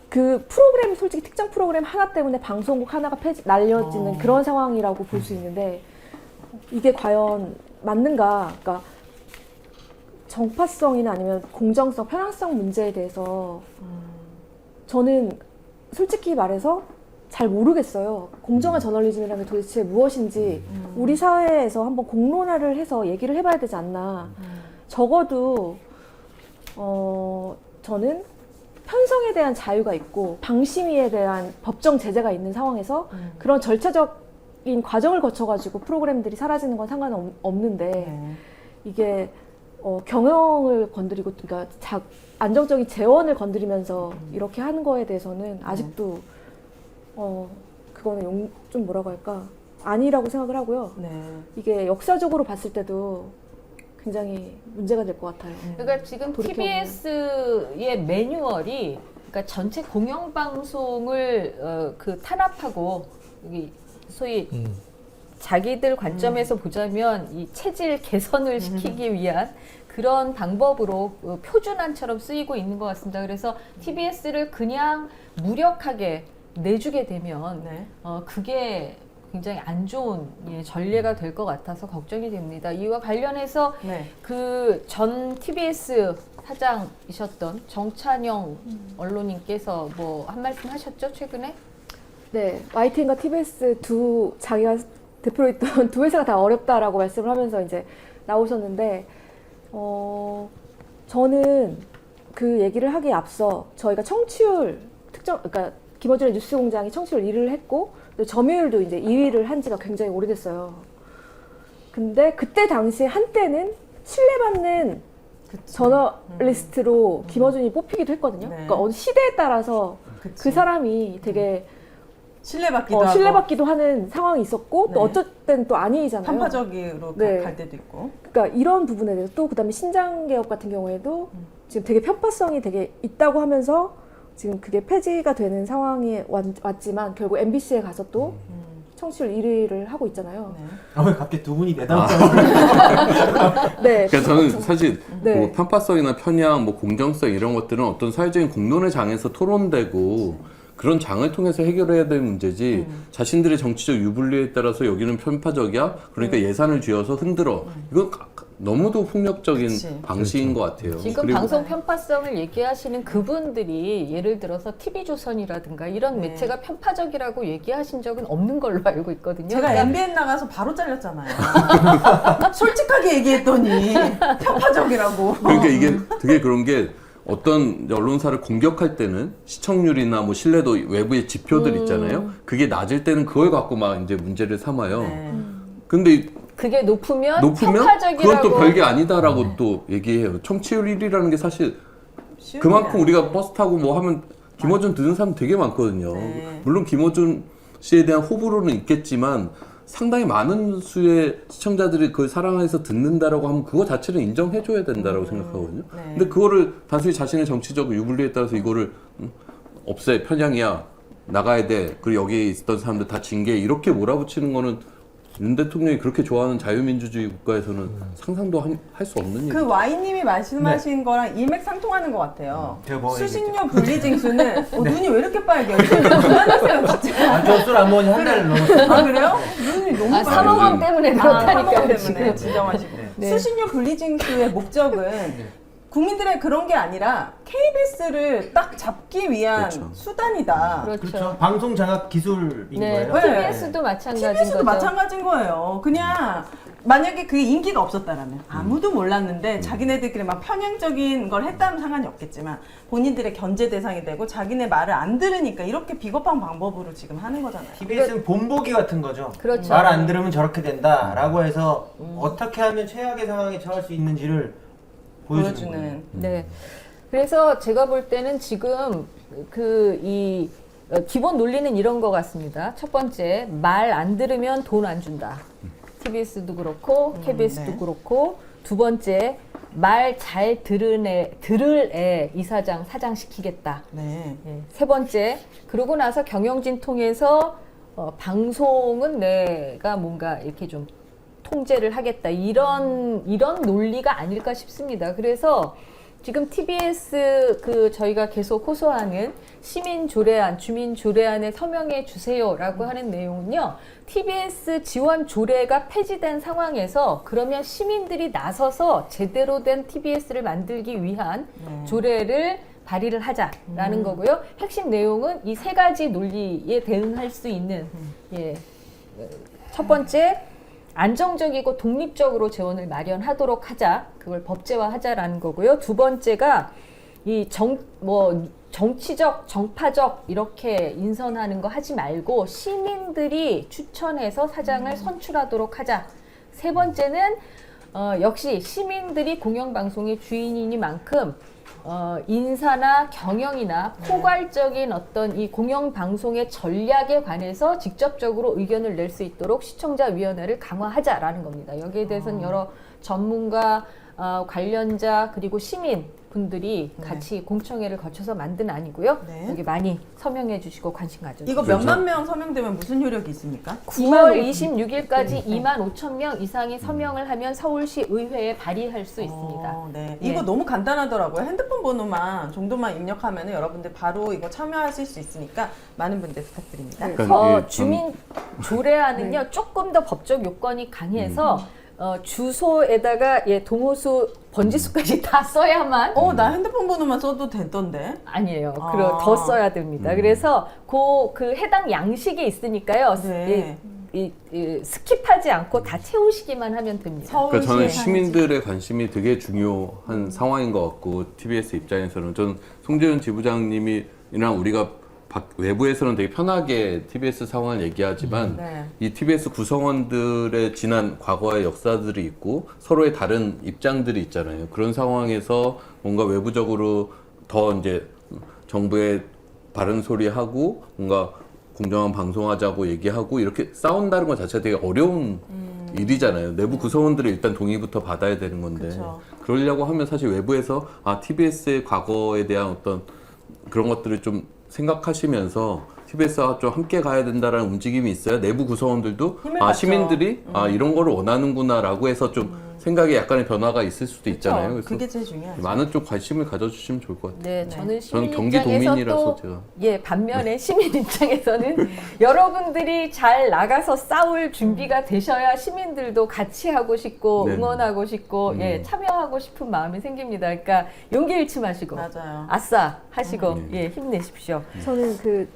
그 프로그램 솔직히 특정 프로그램 하나 때문에 방송국 하나가 날려지는 그런 상황이라고 볼 수 있는데, 이게 과연 맞는가? 그러니까 정파성이나 아니면 공정성, 편향성 문제에 대해서 저는 솔직히 말해서 잘 모르겠어요. 공정한 저널리즘이라는 게 도대체 무엇인지 우리 사회에서 한번 공론화를 해서 얘기를 해봐야 되지 않나. 적어도 저는 편성에 대한 자유가 있고 방심위에 대한 법정 제재가 있는 상황에서 그런 절차적인 과정을 거쳐가지고 프로그램들이 사라지는 건 상관없는데 네. 이게 경영을 건드리고, 그러니까 안정적인 재원을 건드리면서 이렇게 하는 거에 대해서는 아직도 그거는 좀 뭐라고 할까, 아니라고 생각을 하고요. 네. 이게 역사적으로 봤을 때도 굉장히 문제가 될 것 같아요. 그러니까 지금 돌이켜보면. TBS의 매뉴얼이 그러니까 전체 공영방송을 탄압하고 여기 소위 자기들 관점에서 보자면 이 체질 개선을 시키기 위한 그런 방법으로 표준안처럼 쓰이고 있는 것 같습니다. 그래서 TBS를 그냥 무력하게 내주게 되면 네. 그게 굉장히 안 좋은 전례가 될 것 같아서 걱정이 됩니다. 이와 관련해서 네. 그 전 TBS 사장이셨던 정찬영 언론인께서 뭐 한 말씀 하셨죠, 최근에? 네, YTN과 TBS 자기가 대표로 있던 두 회사가 다 어렵다라고 말씀을 하면서 이제 나오셨는데, 저는 그 얘기를 하기에 앞서 저희가 청취율 그러니까 김어준의 뉴스공장이 청취율 1위를 했고, 점유율도 이제 2위를 한 지가 굉장히 오래됐어요. 근데 그때 당시에 한때는 신뢰받는 저널리스트로 김어준이 뽑히기도 했거든요. 네. 그러니까 어느 시대에 따라서 그치. 그 사람이 되게 신뢰받기도 하고 신뢰받기도 하는 상황이 있었고, 네. 또 어쩔 때는 또 아니잖아요. 편파적으로 네. 갈 때도 있고. 그러니까 이런 부분에 대해서 또 그다음에 신장개혁 같은 경우에도 지금 되게 편파성이 되게 있다고 하면서 지금 그게 폐지가 되는 상황이 왔지만 결국 MBC에 가서 또 청취율 1위를 하고 있잖아요. 네. 왜 갑자기 두 분이 내담을 네. 그러니까 저는 사실 네. 뭐 편파성이나 편향, 뭐 공정성 이런 것들은 어떤 사회적인 공론의 장에서 토론되고 그런 장을 통해서 해결해야 될 문제지 자신들의 정치적 유불리에 따라서 여기는 편파적이야? 그러니까 예산을 쥐어서 흔들어. 이건 너무도 폭력적인 그치. 방식인 것 같아요. 지금 그리고 방송 편파성을 얘기하시는 그분들이 예를 들어서 TV조선이라든가 이런 네. 매체가 편파적이라고 얘기하신 적은 없는 걸로 알고 있거든요. 제가 그러니까 MBN 나가서 바로 잘렸잖아요. 솔직하게 얘기했더니 편파적이라고. 그러니까 이게 되게 그런 게 어떤 언론사를 공격할 때는 시청률이나 뭐 신뢰도 외부의 지표들 있잖아요. 그게 낮을 때는 그걸 갖고 막 이제 문제를 삼아요. 네. 근데 그게 높으면 높으면 편파적이라고. 그건 또 별게 아니다라고 또 얘기해요. 청취율 1위라는 게 사실 쉬운 그만큼 일이 우리가 아니에요. 버스 타고 뭐 하면 김어준 듣는 사람 되게 많거든요. 네. 물론 김어준 씨에 대한 호불호는 있겠지만 상당히 많은 수의 시청자들이 그걸 사랑해서 듣는다라고 하면 그거 자체는 인정해줘야 된다라고 생각하거든요. 네. 근데 그거를 단순히 자신의 정치적 유불리에 따라서 이거를 없애, 편향이야, 나가야 돼, 그리고 여기 있었던 사람들 다 징계 이렇게 몰아붙이는 거는 윤 대통령이 그렇게 좋아하는 자유민주주의 국가에서는 상상도 할 수 없는 그 일이죠. Y님이 말씀하신 거랑 일맥상통하는 것 같아요. 제가 뭐 수신료 분리징수는 눈이 왜 이렇게 빨개요? 좀 그만하세요 진짜. 저 술 안 먹은 지 한 달 넘었어요. 아 그래요? 눈이 너무 빨개요. 사망원 때문에 사망원 그렇다니까요. 때문에 지금. 진정하시고. 네. 수신료 분리징수의 목적은 국민들의 그런 게 아니라 KBS를 딱 잡기 위한 그렇죠. 수단이다. 그렇죠. 그렇죠. 방송 장악 기술인 네, 거예요. 네. TBS도 마찬가지인 TBS도 거죠. 마찬가지인 거예요. 그냥 만약에 그게 인기가 없었다라면 아무도 몰랐는데 자기네들끼리 막 편향적인 걸 했다면 상관이 없겠지만 본인들의 견제 대상이 되고 자기네 말을 안 들으니까 이렇게 비겁한 방법으로 지금 하는 거잖아요. TBS는 본보기 같은 거죠. 그렇죠. 말 안 들으면 저렇게 된다라고 해서 어떻게 하면 최악의 상황에 처할 수 있는지를 보여주는 거예요. 보여주는. 네. 그래서 제가 볼 때는 지금 이 기본 논리는 이런 것 같습니다. 첫 번째, 말 안 들으면 돈 안 준다. TBS도 그렇고 KBS도 네. 그렇고 두 번째, 말 잘 들을 애 이사장 사장시키겠다. 네. 예, 세 번째, 그러고 나서 경영진 통해서 방송은 내가 뭔가 이렇게 좀 통제를 하겠다. 이런 논리가 아닐까 싶습니다. 그래서 지금 TBS 저희가 계속 호소하는 시민 조례안, 주민 조례안에 서명해 주세요라고 하는 내용은요. TBS 지원 조례가 폐지된 상황에서 그러면 시민들이 나서서 제대로 된 TBS를 만들기 위한 조례를 발의를 하자라는 거고요. 핵심 내용은 이 세 가지 논리에 대응할 수 있는 첫 번째, 안정적이고 독립적으로 재원을 마련하도록 하자. 그걸 법제화하자라는 거고요. 두 번째가 이 정치적, 정파적 이렇게 인선하는 거 하지 말고 시민들이 추천해서 사장을 선출하도록 하자. 세 번째는 역시 시민들이 공영방송의 주인이니만큼 인사나 경영이나 포괄적인 어떤 이 공영방송의 전략에 관해서 직접적으로 의견을 낼 수 있도록 시청자위원회를 강화하자라는 겁니다. 여기에 대해서는 여러 전문가, 관련자 그리고 시민 분들이 같이 공청회를 거쳐서 만든 안이고요. 네. 여기 많이 서명해 주시고 관심 가져주세요. 이거 몇만 명 서명되면 무슨 효력이 있습니까? 9월 26일까지 2만 5천 명 이상이 서명을 하면 서울시 의회에 발의할 수 있습니다. 네. 예. 이거 너무 간단하더라고요. 핸드폰 번호만 정도만 입력하면 여러분들 바로 이거 참여하실 수 있으니까 많은 분들 부탁드립니다. 그러니까 이게 주민 조례안은요 조금 더 법적 요건이 강해서 주소에다가 동호수 번지수까지 다 써야만 나 핸드폰 번호만 써도 되던데. 아니에요. 아. 더 써야 됩니다. 그래서 그 해당 양식이 있으니까요. 네. 이 스킵하지 않고 다 채우시기만 하면 됩니다. 그러니까 저는 서울시에 시민들의 관심이 되게 중요한 상황인 것 같고 TBS 입장에서는 저는 송재윤 지부장님이랑 우리가 외부에서는 되게 편하게 TBS 상황을 얘기하지만 네. 이 TBS 구성원들의 지난 과거의 역사들이 있고 서로의 다른 입장들이 있잖아요. 그런 상황에서 뭔가 외부적으로 더 이제 정부의 바른 소리 하고 뭔가 공정한 방송하자고 얘기하고 이렇게 싸운다는 것 자체가 되게 어려운 일이잖아요. 내부 구성원들의 일단 동의부터 받아야 되는 건데 그쵸. 그러려고 하면 사실 외부에서 TBS의 과거에 대한 어떤 그런 것들을 좀 생각하시면서 TBS와 좀 함께 가야 된다라는 움직임이 있어야 내부 구성원들도 힘을 받죠. 시민들이 이런 거를 원하는구나라고 해서 좀 생각에 약간의 변화가 있을 수도 있잖아요. 그래서 그게 제일 중요하죠. 많은 좀 관심을 가져주시면 좋을 것 같아요. 네, 저는 시민 저는 경기 입장에서 도민이라서 또 제가 반면에 시민 입장에서는 여러분들이 잘 나가서 싸울 준비가 되셔야 시민들도 같이 하고 싶고 네. 응원하고 싶고 참여하고 싶은 마음이 생깁니다. 그러니까 용기 잃지 마시고 맞아요. 아싸 하시고 힘내십시오. 저는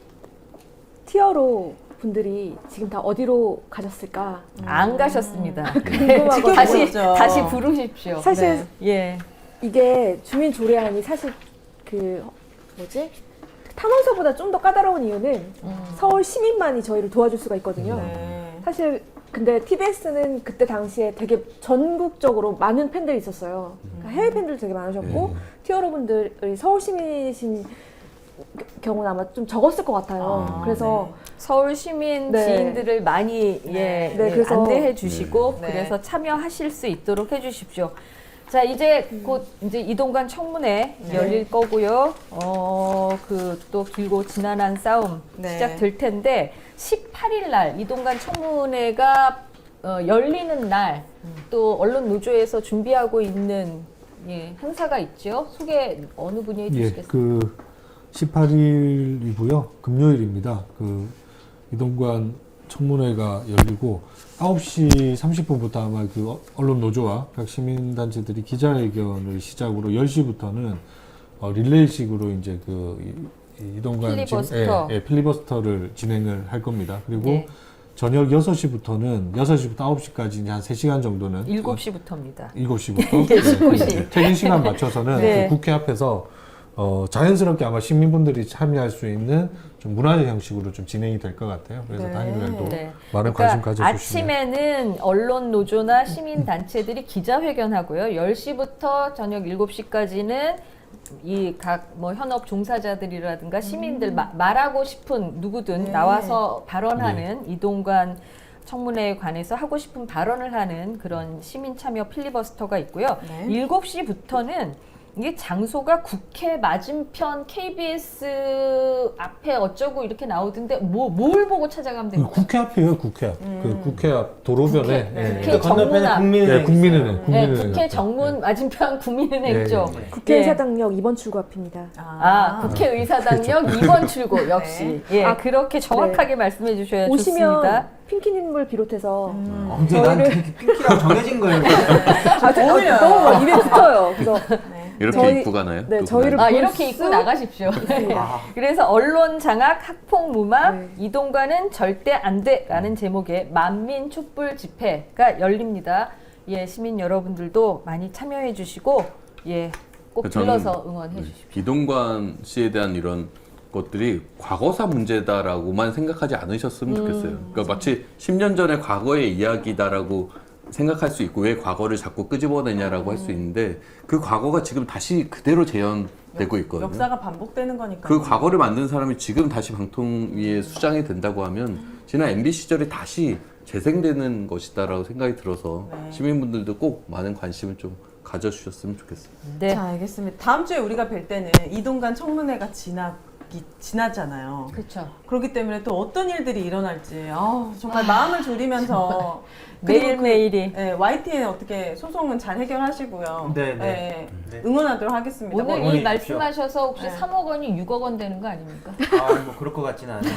티어로 분들이 지금 다 어디로 가셨을까? 안 가셨습니다. 궁금하거든요. 다시 부르십시오. 사실 예. 이게 주민 조례안이 사실 탄원서보다 좀 더 까다로운 이유는 서울 시민만이 저희를 도와줄 수가 있거든요. 네. 사실 근데 TBS는 그때 당시에 되게 전국적으로 많은 팬들이 있었어요. 그러니까 해외 팬들 되게 많으셨고 티어러분들이 서울 시민이신 경우는 아마 좀 적었을 것 같아요. 그래서 서울 시민 네. 지인들을 많이 그래서 안내해 주시고 네. 그래서 참여하실 수 있도록 해 주십시오. 자, 이제 곧 이제 이동관 청문회 열릴 거고요. 또 길고 지난한 싸움 네. 시작될 텐데 18일 날 이동관 청문회가 열리는 날 또 언론 노조에서 준비하고 있는 행사가 있죠. 소개 어느 분이 해주시겠어요? 18일이고요. 금요일입니다. 이동관 청문회가 열리고 9시 30분부터 아마 언론 노조와 각 시민단체들이 기자회견을 시작으로 10시부터는 릴레이식으로 이제 이동관 필리버스터. 필리버스터를 진행을 할 겁니다. 그리고 네. 저녁 6시부터 9시까지 한 3시간 정도는 7시부터입니다. 7시부터 7시. 퇴근 시간 맞춰서는 네. 국회 앞에서 자연스럽게 아마 시민분들이 참여할 수 있는 좀 문화적 형식으로 좀 진행이 될 것 같아요. 그래서 네. 당일날도 네. 많은 관심 가져주시면. 아침에는 언론 노조나 시민 단체들이 기자회견하고요. 10시부터 저녁 7시까지는 이 각 현업 종사자들이라든가 시민들 말하고 싶은 누구든 네. 나와서 발언하는 이동관 청문회에 관해서 하고 싶은 발언을 하는 그런 시민 참여 필리버스터가 있고요. 네. 7시부터는 이게 장소가 국회 맞은편 KBS 앞에 어쩌고 이렇게 나오던데 뭘 보고 찾아가면 됩니까? 국회 앞이에요, 국회 앞. 그 국회 앞 도로변에. 국회, 예, 국회 예. 건너편에 정문 국민은행. 네, 국민은행. 있어요. 네, 국민은행 국회 앞에. 정문 맞은편 국민은행 네, 쪽. 네, 네. 국회의사당역 2번 출구 앞입니다. 국회의사당역 2번 출구 역시. 예, 아, 그렇게 정확하게 말씀해 주셔야 오시면 좋습니다. 핑키님을 비롯해서 근데 난 핑키랑 정해진 거예요. 어울려요. 너무 입에 붙어요. 그래서 이렇게 저희- 입고 가나요? 네, 두 저희를 분은? 아, 볼 이렇게 수 입고 나가십시오. 아. 그래서 언론 장악, 학폭 무마, 네. 이동관은 절대 안 돼라는 제목의 만민 촛불 집회가 열립니다. 예, 시민 여러분들도 많이 참여해 주시고 예, 꼭 저는 들러서 응원해 주십시오. 이동관 씨에 대한 이런 것들이 과거사 문제다라고만 생각하지 않으셨으면 좋겠어요. 그러니까 마치 10년 전의 과거의 이야기다라고 생각할 수 있고 왜 과거를 자꾸 끄집어내냐라고 할 수 있는데 그 과거가 지금 다시 그대로 재현되고 있거든요. 역사가 반복되는 거니까. 그 과거를 만든 사람이 지금 다시 방통위에 수장이 된다고 하면 지난 MB 시절이 다시 재생되는 것이다라고 생각이 들어서 네. 시민분들도 꼭 많은 관심을 좀 가져주셨으면 좋겠어요. 네. 자, 알겠습니다. 다음 주에 우리가 뵐 때는 이동관 청문회가 지나잖아요. 그렇죠. 그렇기 때문에 또 어떤 일들이 일어날지 정말 마음을 졸이면서 매일매일이. YTN 어떻게 소송은 잘 해결하시고요. 네, 네, 네. 네. 응원하도록 하겠습니다. 오늘 뭐, 이 응원해 말씀하셔서 혹시 네. 3억 원이 6억 원 되는 거 아닙니까? 뭐 그럴 것 같지는 않아요.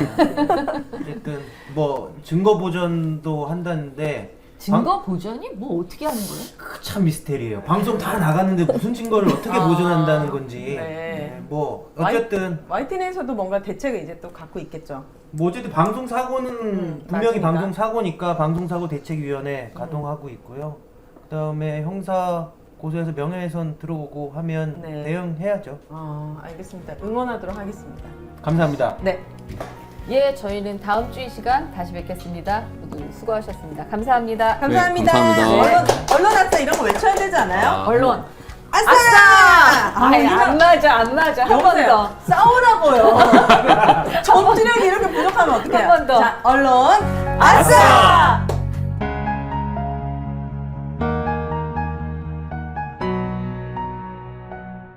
어쨌든 뭐 증거 보전도 한다는데 증거 보전이 뭐 어떻게 하는 거예요? 참 미스테리예요. 방송 다 나갔는데 무슨 증거를 어떻게 보존한다는 건지. 네. 뭐 어쨌든 YTN에서도 뭔가 대책을 이제 또 갖고 있겠죠. 뭐 어쨌든 방송 사고는 분명히 맞으니까. 방송 사고니까 방송사고 대책위원회 가동하고 있고요. 그다음에 형사 고소해서 명예훼손 들어오고 하면 네. 대응해야죠. 알겠습니다. 응원하도록 하겠습니다. 감사합니다. 네. 예, 저희는 다음 주 이 시간 다시 뵙겠습니다. 모두 수고하셨습니다. 감사합니다. 감사합니다. 감사합니다. 언론 학사 이런 거 외쳐야 되지 않아요? 언론. 아싸! 아니, 안 맞아, 안 맞아. 한 번 더. 싸우라고요. 전투력이 이렇게 부족하면 어떡해요? 한번 더. 자, 언론 아싸!